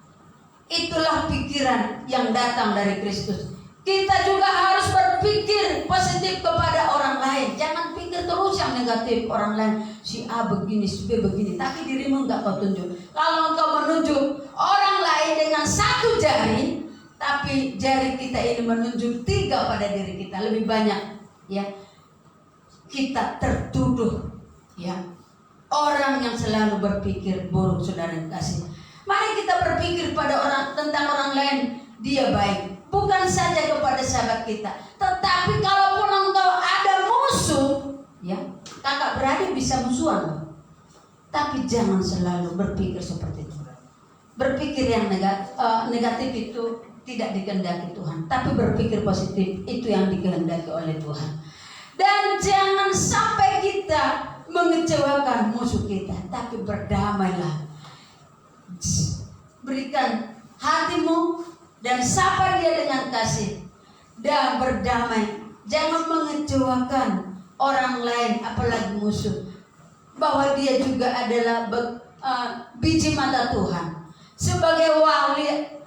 Itulah pikiran yang datang dari Kristus. Kita juga harus berpikir positif kepada orang lain. Jangan pikir terus yang negatif orang lain. Si A begini, si B begini, tapi dirimu enggak kau tunjuk. Kalau engkau menunjuk orang lain dengan satu jari, tapi jari kita ini menunjuk 3 pada diri kita, lebih banyak ya kita tertuduh ya orang yang selalu berpikir buruk, saudara yang kasih. Mari kita berpikir pada tentang orang lain, dia baik, bukan saja kepada sahabat kita, tetapi kalaupun engkau bisa musuhan. Tapi jangan selalu berpikir seperti itu. Berpikir yang negatif itu tidak dikehendaki Tuhan, tapi berpikir positif itu yang dikehendaki oleh Tuhan. Dan jangan sampai kita mengecewakan musuh kita, tapi berdamailah. Berikan hatimu dan sapa dia dengan kasih dan berdamai. Jangan mengecewakan orang lain, apalagi musuh, bahwa dia juga adalah biji mata Tuhan. Sebagai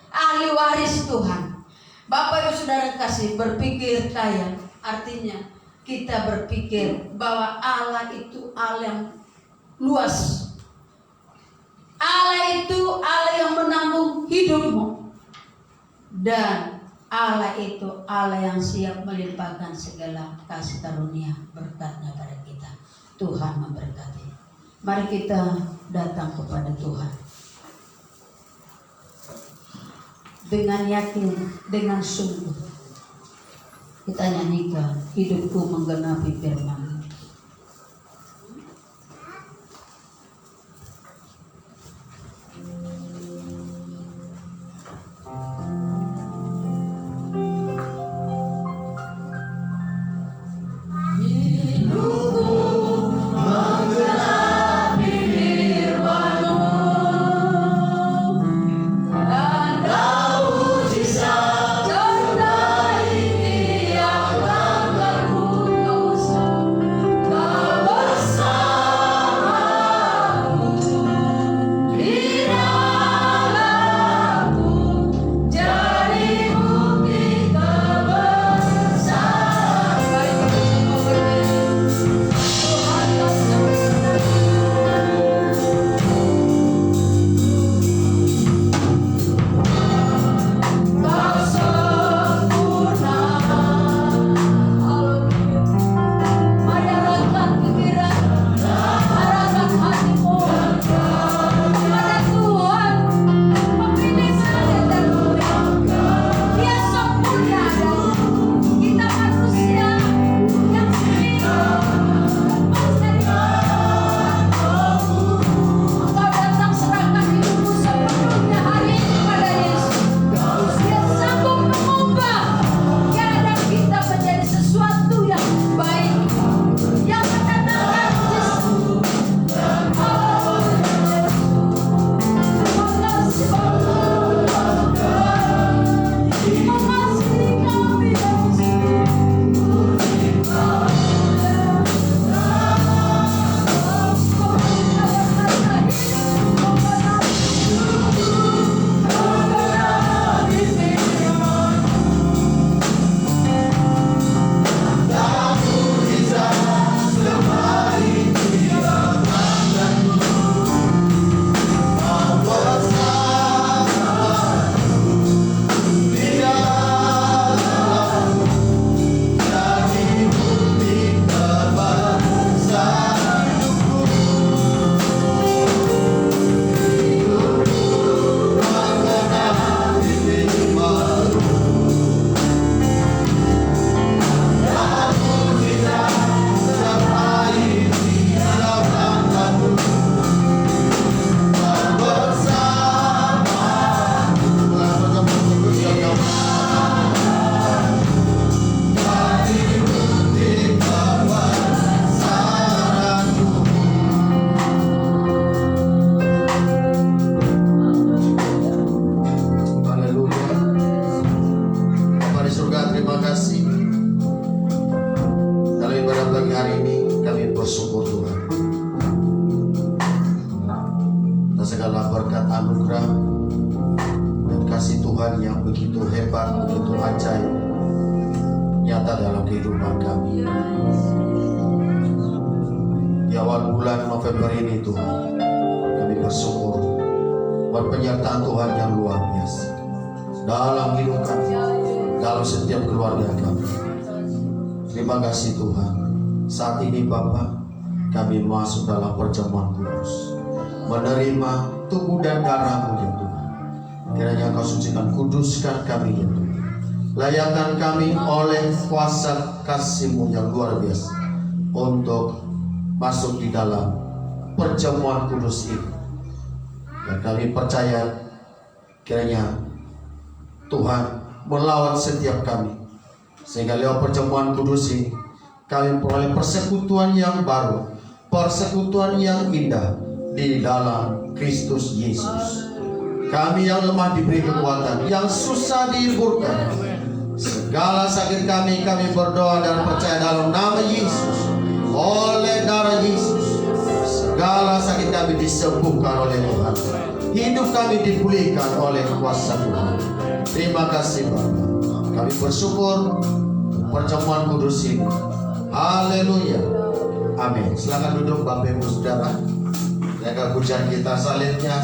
ahli waris Tuhan, Bapak Ibu Saudara kasih, berpikir kaya artinya kita berpikir bahwa Allah itu Allah yang luas. Allah itu Allah yang menanggung hidupmu. Dan Allah itu Allah yang siap melimpahkan segala kasih karunia berkatnya pada kita. Tuhan memberkati. Mari kita datang kepada Tuhan dengan yakin, dengan sungguh. Kita nyanyikan hidupku menggenapi firman. segala berkat anugerah dan kasih Tuhan yang begitu hebat, begitu ajaib nyata dalam kehidupan kami. Di awal bulan November ini Tuhan, kami bersyukur buat penyertaan Tuhan yang luar biasa dalam hidup kami, dalam setiap keluarga kami. Terima kasih Tuhan. Saat ini Bapa, kami masuk dalam perjamuan kudus, menerima tubuh dan darah-Mu ya Tuhan. Kiranya Kau sucikan, kuduskan kami ya Tuhan. Layakkan kami oleh kuasa kasih-Mu yang luar biasa untuk masuk di dalam perjamuan kudus ini. Dan kami percaya kiranya Tuhan melawat setiap kami, sehingga lewat perjamuan kudus ini kami memperoleh persekutuan yang baru, persekutuan yang indah di dalam Kristus Yesus. Kami yang lemah diberi kekuatan, yang susah dihiburkan. Segala sakit kami berdoa dan percaya dalam nama Yesus. Oleh darah Yesus, segala sakit kami disembuhkan oleh Tuhan. Hidup kami dipulihkan oleh kuasa Tuhan. Terima kasih Bapa. Kami bersyukur perjamuan kudus ini. Haleluya. Amin. Silakan duduk Bapak Ibu Saudara. Jaga pujian kita, salibnya.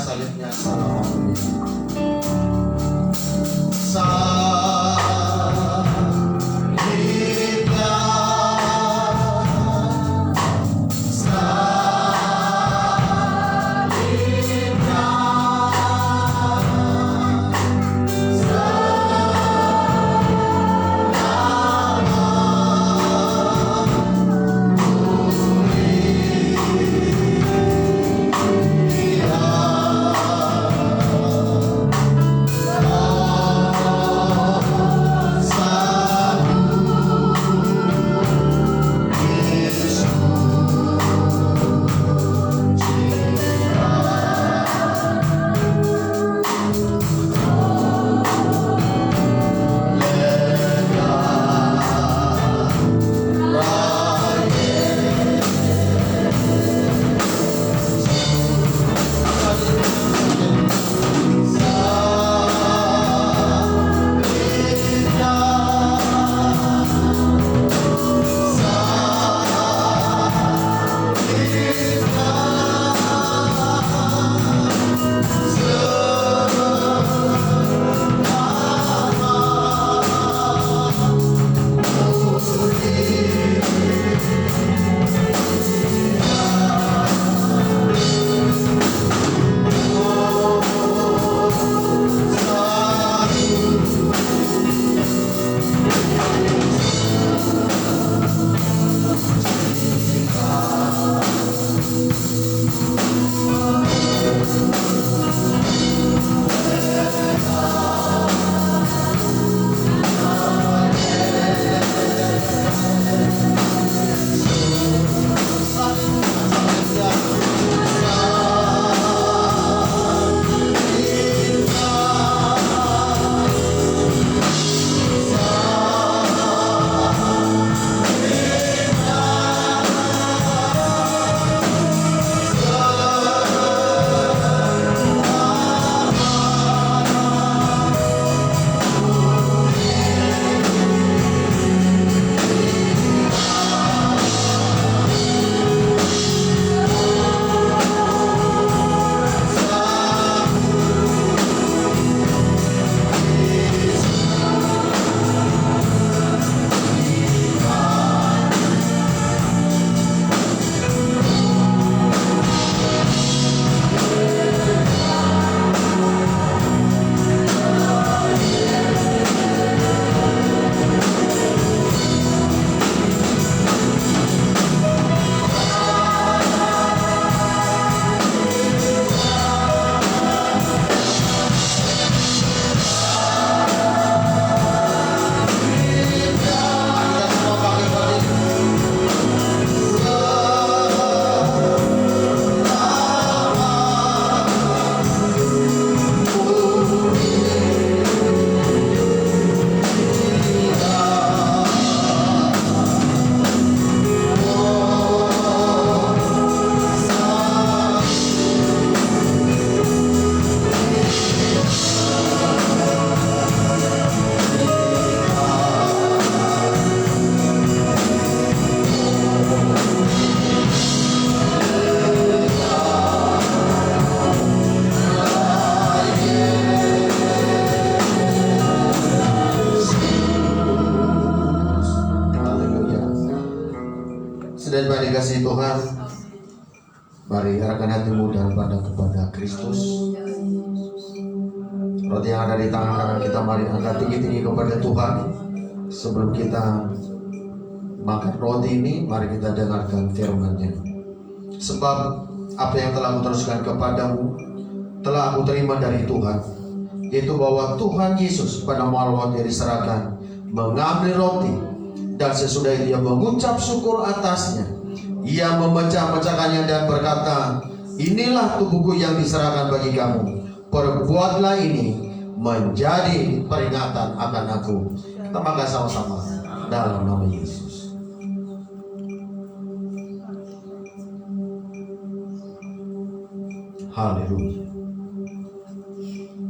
Dan mari kasih Tuhan, mari arahkan hatimu dan pada kepada Kristus. Roti yang ada di tangan kanan kita, mari angkat tinggi-tinggi kepada Tuhan. Sebelum kita makan roti ini, mari kita dengarkan firman-Nya. Sebab apa yang telah kuteruskan kepadamu telah aku terima dari Tuhan, yaitu bahwa Tuhan Yesus pada malam waktu diserahkan mengambil roti, dan sesudah itu ia mengucap syukur atasnya. Ia memecah-mecahkannya dan berkata, inilah tubuhku yang diserahkan bagi kamu. Perbuatlah ini menjadi peringatan akan aku. Kita makan sama-sama dalam nama Yesus. Haleluya.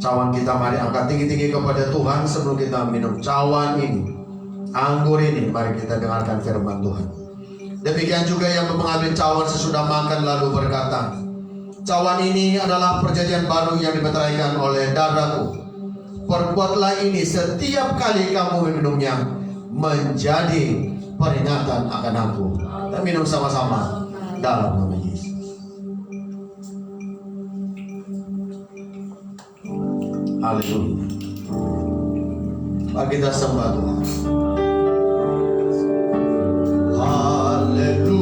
Cawan kita mari angkat tinggi-tinggi kepada Tuhan sebelum kita minum cawan ini, anggur ini. Mari kita dengarkan firman Tuhan. Demikian juga yang mengambil cawan sesudah makan lalu berkata, cawan ini adalah perjanjian baru yang dimeteraikan oleh darahku. Perbuatlah ini setiap kali kamu meminumnya menjadi peringatan akan aku. Kita minum sama-sama dalam nama Yesus. Haleluya. Mari kita sembah Tuhan. Haleluya.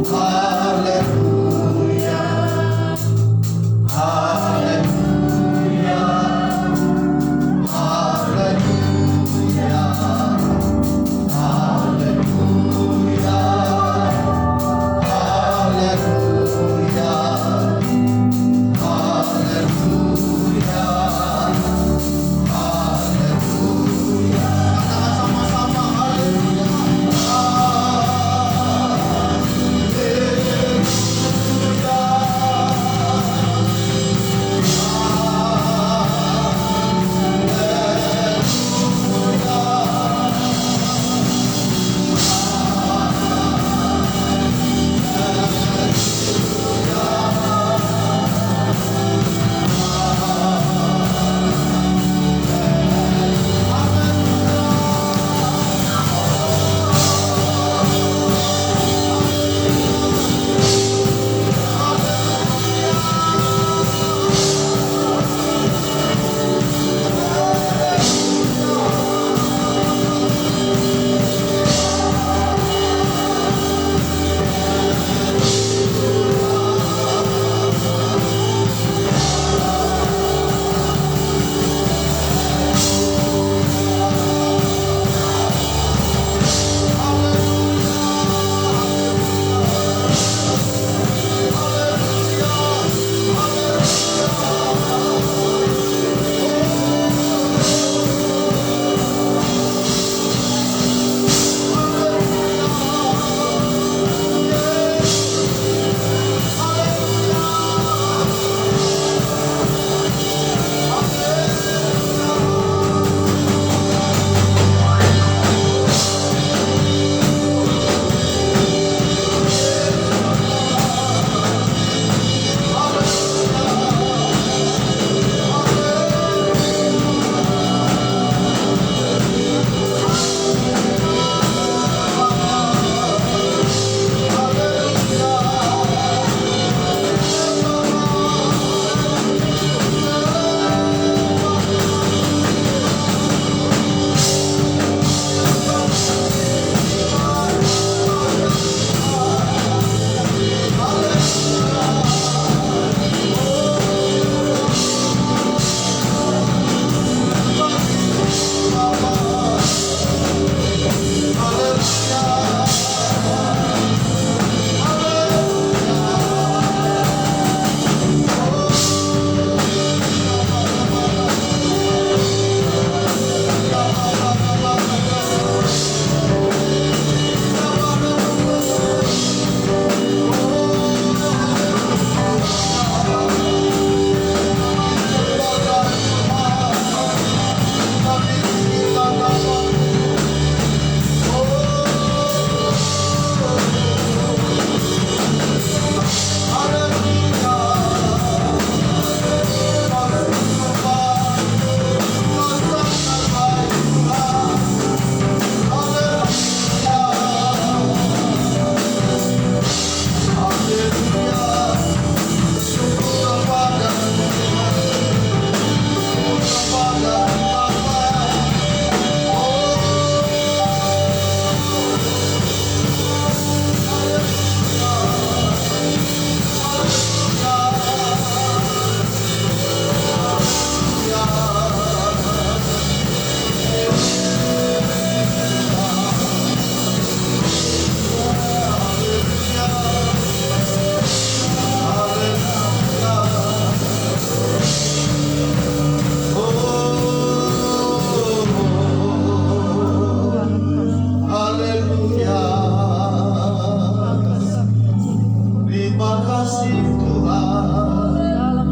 Haleluya. Haleluya. Haleluya. Haleluya. Haleluya. Haleluya. Haleluya. kasih Tuhan.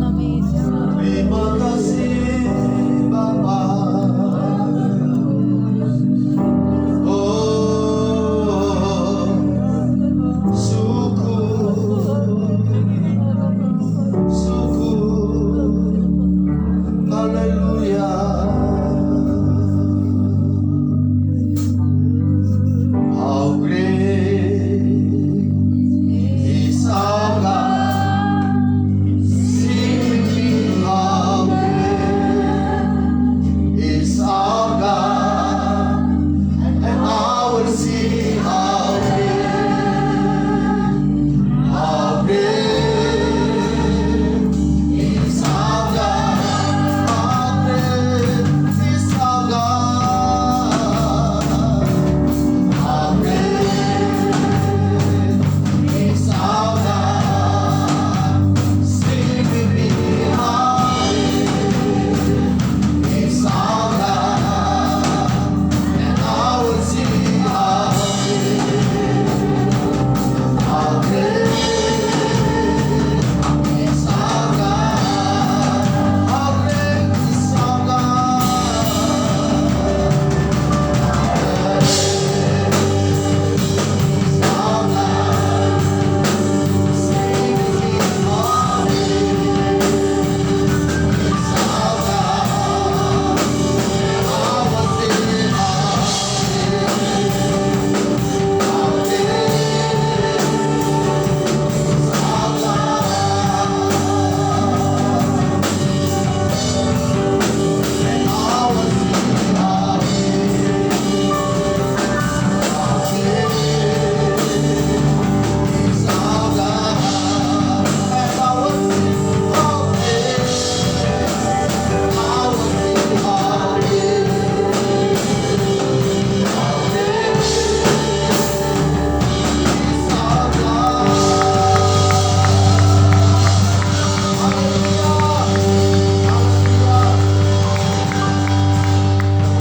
Terima kasih Bapa. Oh, syukur, syukur. Haleluya. How great is our God. Sing how great is our God. And I will sing how great is our God. How great is our God. How great is our God. Sing with me, how great is our God. And I will sing how great is our God. How great is our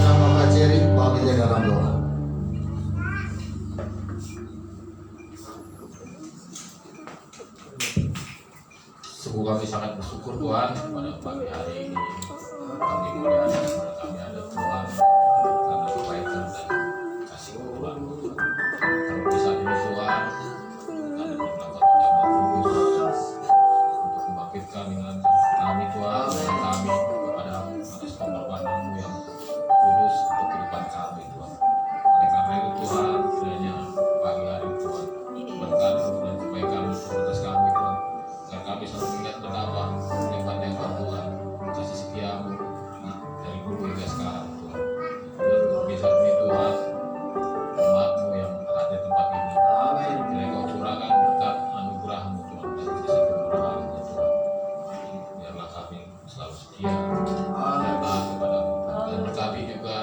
Bapak Jerry, bawa kita dalam doa. Sungguh kami sangat bersyukur Tuhan pada pagi hari ini kami boleh ada kepada kami ada Tuhan karena kebaikan dan kasih Tuhan. Kalau di saat ini Tuhan kami berkata jamaah kudus untuk membangkitkan dengan kami Tuhan dan kami kepada atas pengorbanan-Mu yang kudus untuk kehidupan kami Tuhan. Oleh karena itu Tuhan kiranya pagi hari ini Tuhan berkat-Mu dan kebaikan-Mu atas kami Tuhan. Agar kami selalu ingat betapa hebatnya Tuhan, kasih setia-Mu dari dulu hingga sekarang Tuhan. Dan untuk di saat ini Tuhan, umat-Mu yang ada di tempat ini, kiranya Kau curahkan berkat anugerah-Mu Tuhan dan kasih kemurahan-Mu Tuhan. Biarlah kami selalu setia dan taat kepada-Mu. Dan kami juga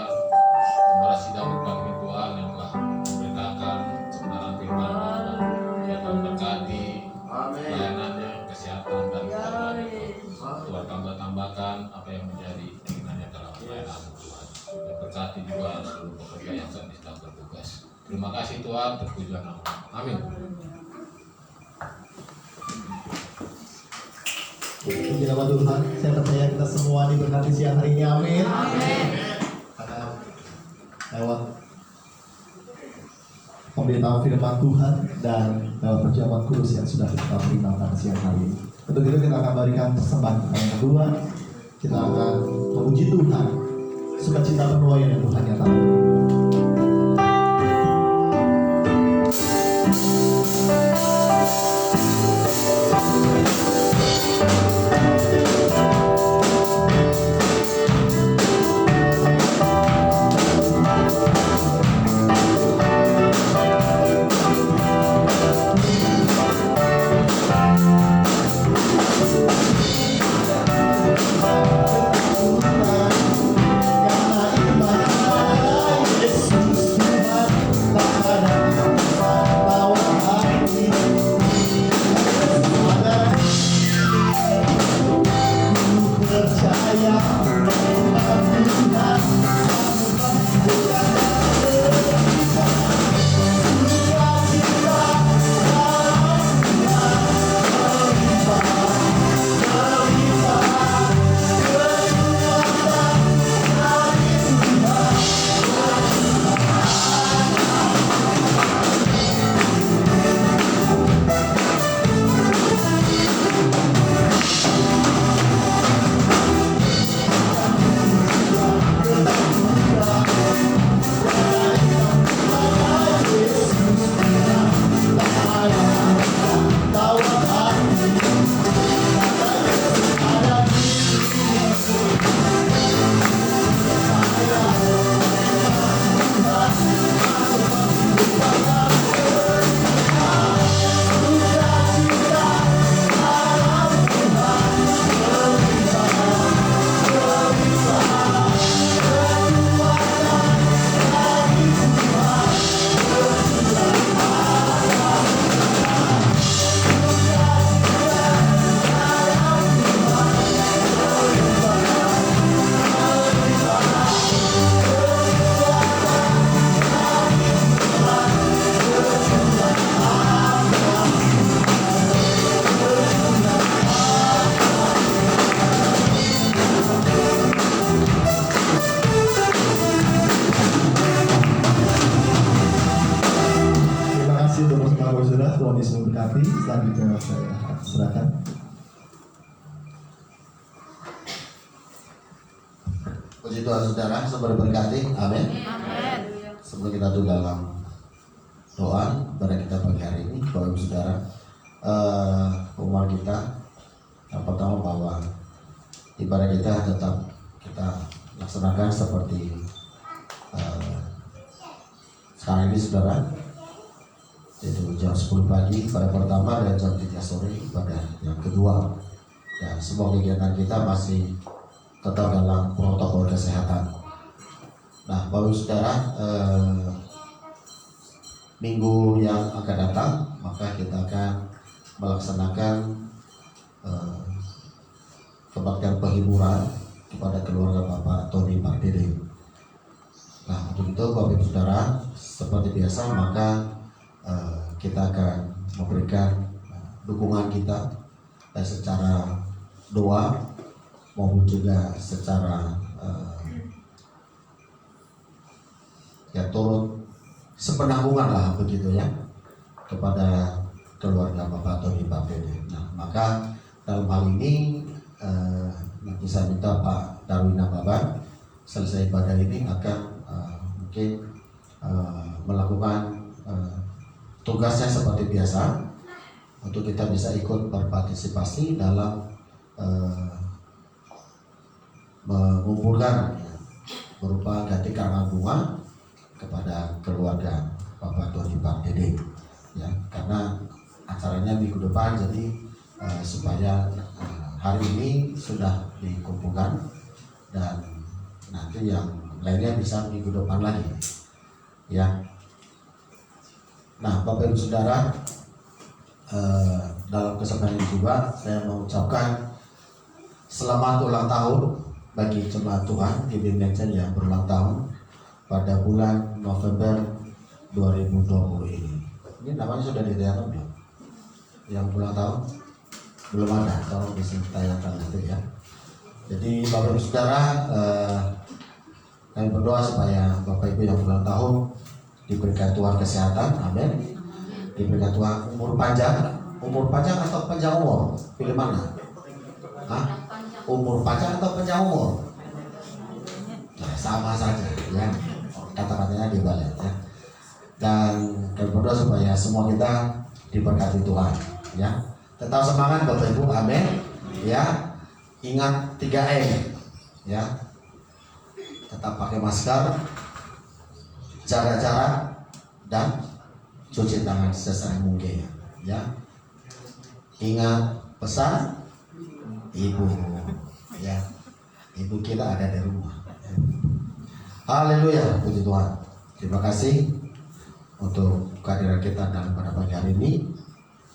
Gembala Sidang pagi ini Tuhan yang telah memberitakan kebenaran firman-Mu Tuhan. Yang Tuhan berkati pelayanannya, kesehatan dan keluarganya Tuhan tambahkan apa yang menjadi keinginannya dalam pelayanan Tuhan. Dan berkati juga seluruh pekerja yang sedang bertugas. Terima kasih Tuhan, terpujilah nama. Amin. Puji nama Tuhan. Saya percaya kita semua diberkati siang hari ini. Amin. Karena lewat pemberitaan firman Tuhan dan lewat perjamuan kudus yang sudah kita terima pada siang hari ini. Untuk itu kita akan berikan persembahan yang kedua. Kita akan memuji Tuhan. Sukacita penuh yang Tuhan nyatakan. Karena iman Yesus Tuhan tak ada yang bisa lawan. Tuhan saudara, semoga berkati. Amin. Sebelum kita tuh dalam doa pada kita pagi hari ini, Bapak Ibu Saudara, pengumuman kita yang pertama bahwa ibadah kita tetap kita laksanakan seperti sekarang ini saudara, yaitu jam 10 pagi pada pertama dan jam 3 sore pada yang kedua, dan semua kegiatan kita masih tetap dalam protokol kesehatan. Nah, Bapak Ibu Saudara, minggu yang akan datang maka kita akan melaksanakan kebaktian penghiburan kepada keluarga Bapak Tony Pardede. Nah, untuk itu Bapak Ibu Saudara, seperti biasa maka kita akan memberikan dukungan kita baik secara doa maupun juga secara ya turut sepenanggungan lah begitu ya kepada keluarga Bapak Tony Pardede. Nah, maka dalam hal ini nanti saya minta Pak Darwina Baban selesai ibadah ini akan mungkin melakukan tugasnya seperti biasa untuk kita bisa ikut berpartisipasi dalam mengumpulkan berupa ganti karangan bunga kepada keluarga Bapak Tony Pardede ya, karena acaranya minggu depan, jadi supaya hari ini sudah dikumpulkan dan nanti yang lainnya bisa minggu depan lagi ya. Nah, Bapak Ibu Saudara, dalam kesempatan ini juga saya mengucapkan selamat ulang tahun bagi jemaat Tuhan di Binjai yang berulang tahun pada bulan November 2020 ini. Ini namanya sudah ditayangkan belum? Yang ulang tahun? Belum ada, tolong bisa ditayangkan nanti ya. Jadi Bapak Ibu Saudara, kami berdoa supaya Bapak Ibu yang ulang tahun diberikan Tuhan kesehatan, amin. Diberikan Tuhan umur panjang atau panjang umur? Pilih mana? Hah? Umur panjang atau panjang umur? Nah, sama saja ya, kata-katanya dibalik ya. Dan kami berdoa supaya semua kita diberkati Tuhan ya. Tetap semangat Bapak Ibu, amin ya. Ingat 3M ya, tetap pakai masker, jaga jarak, dan cuci tangan sesering mungkin ya. Ingat pesan Ibu ya, Ibu kita ada di rumah. Haleluya, puji Tuhan. Terima kasih untuk kehadiran kita dalam pada pagi hari ini.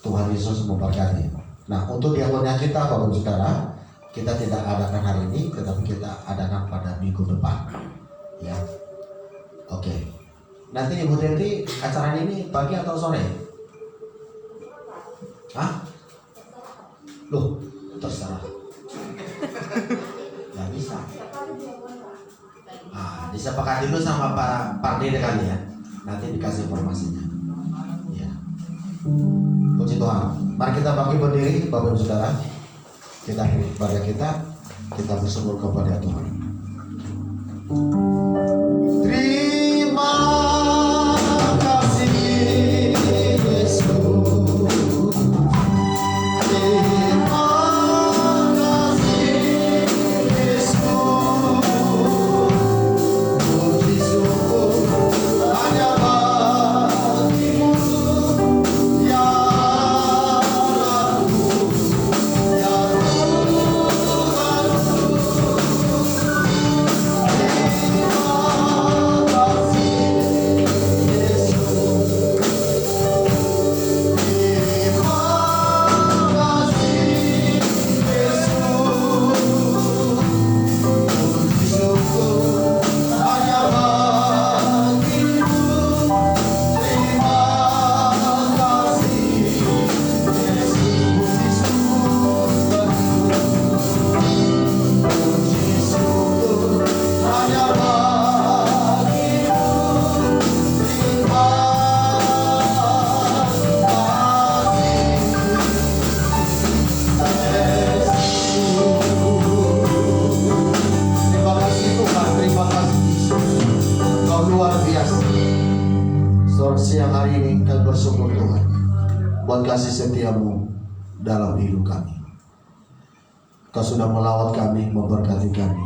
Tuhan Yesus memberkati. Nah, untuk dialognya kita Bapak Ibu Saudara, kita tidak adakan hari ini, tetapi kita adakan pada minggu depan ya. Oke. Nanti Ibu Teti acaranya ini pagi atau sore? Hah? Loh, terserah. Gak bisa. Disepakati dulu sama Pak Pardede kali ya. Nanti dikasih informasinya. Ya. Puji Tuhan. Mari kita bangkit berdiri, Bapak Ibu Saudara. Kita ibadah kita bersyukur kepada Tuhan. Terima kasih Yesus. Terima kasih Yesus. Puji syukur hanya bagimu ya Rabbku, ya Tuhanku. Terima buat kasih setiamu dalam hidup kami. Kau sudah melawat kami, memberkati kami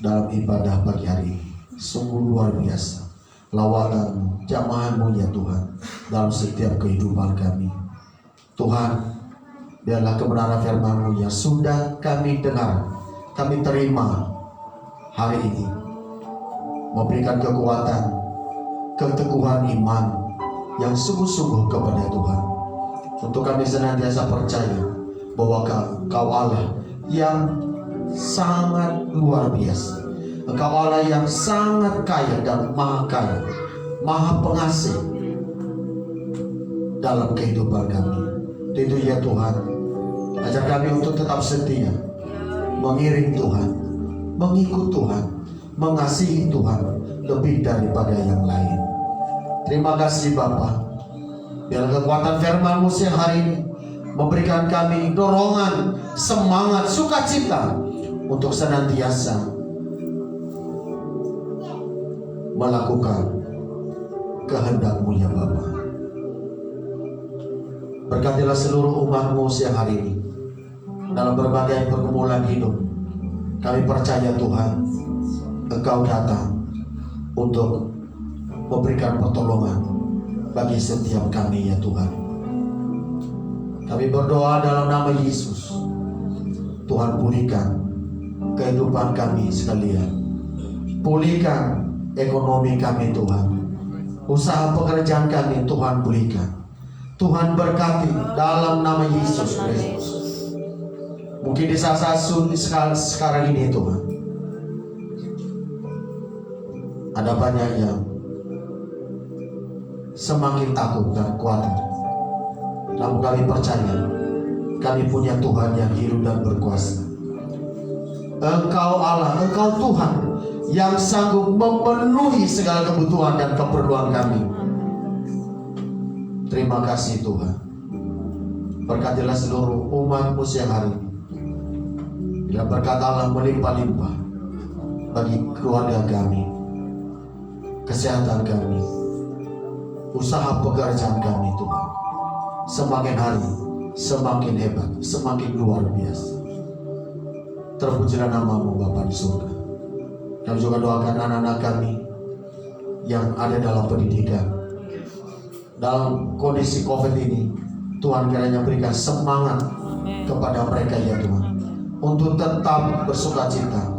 dalam ibadah pagi hari ini. Sungguh luar biasa lawatan jamahanmu ya Tuhan dalam setiap kehidupan kami. Tuhan, biarlah kebenaran firman-Mu yang sudah kami dengar, kami terima hari ini, memberikan kekuatan, keteguhan iman yang sungguh-sungguh kepada Tuhan, untuk kami senantiasa percaya bahwa Kau Allah yang sangat luar biasa. Engkau Allah yang sangat kaya dan maha kaya, maha pengasih dalam kehidupan kami. Itu ya Tuhan, ajar kami untuk tetap setia, mengiring Tuhan, mengikut Tuhan, mengasihi Tuhan lebih daripada yang lain. Terima kasih Bapa. Biar kekuatan firman-Mu siang hari ini memberikan kami dorongan, semangat, sukacita untuk senantiasa melakukan kehendak-Mu ya Bapa. Berkatilah seluruh umat-Mu siang hari ini dalam berbagai pergumulan hidup. Kami percaya Tuhan, Engkau datang untuk memberikan pertolongan bagi setiap kami ya Tuhan. Kami berdoa dalam nama Yesus. Tuhan, pulihkan kehidupan kami sekalian. Pulihkan ekonomi kami Tuhan. Usaha pekerjaan kami Tuhan pulihkan. Tuhan berkati dalam nama Yesus Kristus. Mungkin di saat sekarang ini Tuhan, ada banyak yang semakin takut dan khawatir. Namun kami percaya, kami punya Tuhan yang hidup dan berkuasa. Engkau Allah, Engkau Tuhan yang sanggup memenuhi segala kebutuhan dan keperluan kami. Terima kasih Tuhan. Berkatilah seluruh umat-Mu siang hari ini. Bila berkat Allah melimpah-limpah bagi keluarga kami, kesehatan kami, usaha pekerjaan kami Tuhan. Semakin hari semakin hebat, semakin luar biasa. Terpujilah nama-Mu Bapa di surga. Kami juga doakan anak-anak kami yang ada dalam pendidikan, dalam kondisi COVID ini. Tuhan kiranya berikan semangat kepada mereka ya Tuhan, untuk tetap bersukacita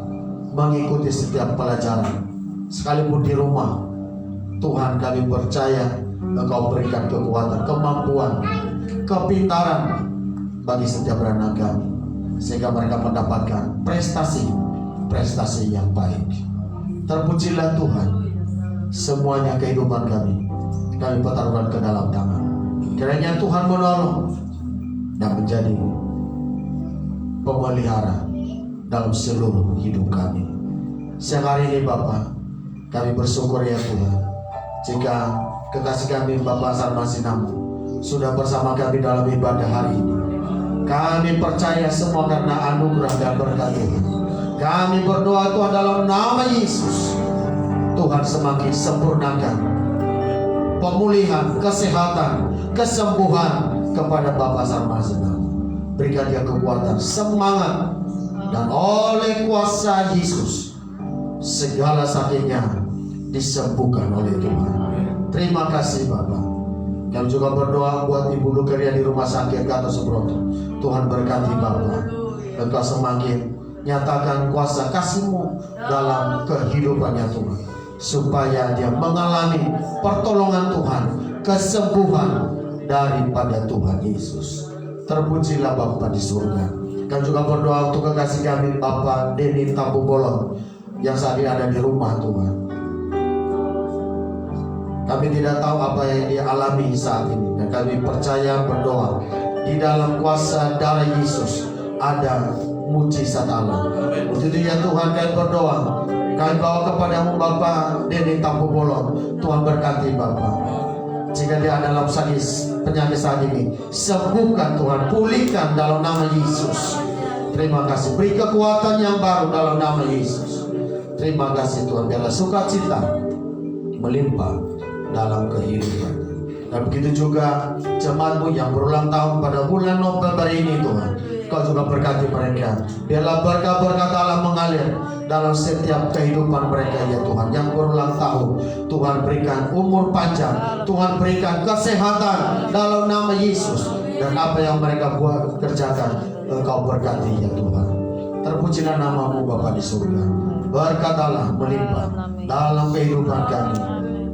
mengikuti setiap pelajaran. Sekalipun di rumah, Tuhan kami percaya Engkau berikan kekuatan, kemampuan, kepintaran bagi setiap anak kami, sehingga mereka mendapatkan prestasi yang baik. Terpujilah Tuhan. Semuanya kehidupan kami pertaruhkan ke dalam tangan. Kiranya Tuhan menolong dan menjadi pemelihara dalam seluruh hidup kami. Siang hari ini Bapa, kami bersyukur ya Tuhan, jika kekasih kami Bapak Sarmasinamu sudah bersama kami dalam ibadah hari ini. Kami percaya semua karena anugerah dan berkat Tuhan. Kami berdoa Tuhan dalam nama Yesus, Tuhan semakin sempurnakan pemulihan, kesehatan, kesembuhan kepada Bapak Sarmasinamu. Berikan dia kekuatan, semangat, dan oleh kuasa Yesus segala sakitnya disembuhkan oleh Tuhan. Terima kasih Bapak. Kami juga berdoa buat Ibu Lukeria di rumah sakit Gatot Subroto. Tuhan berkati Bapak. Engkau semakin nyatakan kuasa kasih-Mu dalam kehidupannya Tuhan, supaya dia mengalami pertolongan Tuhan, kesembuhan daripada Tuhan Yesus. Terpujilah Bapa di surga. Kami juga berdoa untuk kekasih kami Bapak Denny Tampu Bolon yang saat ini ada di rumah Tuhan. Kami tidak tahu apa yang dia alami saat ini, dan kami percaya berdoa di dalam kuasa darah Yesus ada mujizat Allah. Untuk itu ya Tuhan, kami berdoa, kami bawa kepadamu Bapak Denny Tampu Bolon. Tuhan berkati Bapak. Jika dia dalam penyakit saat ini, sembuhkan Tuhan, pulihkan dalam nama Yesus. Terima kasih, beri kekuatan yang baru dalam nama Yesus. Terima kasih Tuhan, biarlah sukacita melimpah dalam kehidupan. Dan begitu juga jemaatmu yang berulang tahun pada bulan November ini Tuhan, Kau juga berkati mereka. Biarlah berkat-berkat Allah mengalir dalam setiap kehidupan mereka ya Tuhan. Yang berulang tahun, Tuhan berikan umur panjang, Tuhan berikan kesehatan dalam nama Yesus. Dan apa yang mereka buat kerjakan, Engkau berkati ya Tuhan. Terpujilah namamu Bapa di surga. Berkat Allah melimpah dalam kehidupan kami,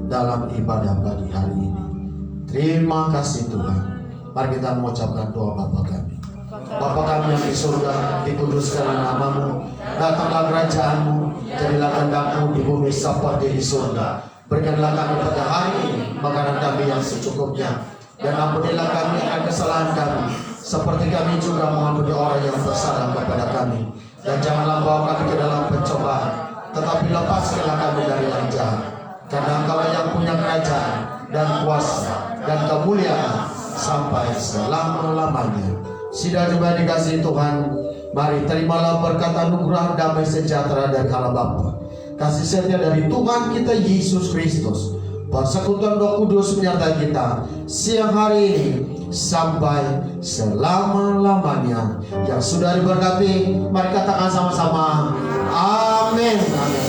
dalam ibadah pagi hari ini. Terima kasih Tuhan. Mari kita mengucapkan doa Bapa kami. Bapa kami yang di surga, dikuduskanlah namamu, datanglah kerajaanmu, jadilah kehendakmu di bumi seperti di surga. Berikanlah kami pada hari ini makanan kami yang secukupnya, dan ampunilah kami akan kesalahan kami, seperti kami juga mengampuni orang yang bersalah kepada kami. Dan janganlah bawa kami ke dalam pencobaan, tetapi lepaskanlah kami dari yang jahat. Karena Engkau yang punya kerajaan dan kuasa dan kemuliaan sampai selama-lamanya. Sudah juga dikasihi Tuhan, mari terimalah berkat anugerah damai sejahtera dari Allah Bapa, kasih setia dari Tuhan kita Yesus Kristus, persekutuan Roh Kudus menyertai kita siang hari ini sampai selama-lamanya. Yang sudah diberkati, mari katakan sama-sama amin. Amin.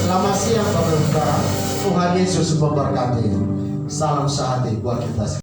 Selamat siang Bapak-Ibu. Tuhan Yesus memberkati. Salam sehati buat kita.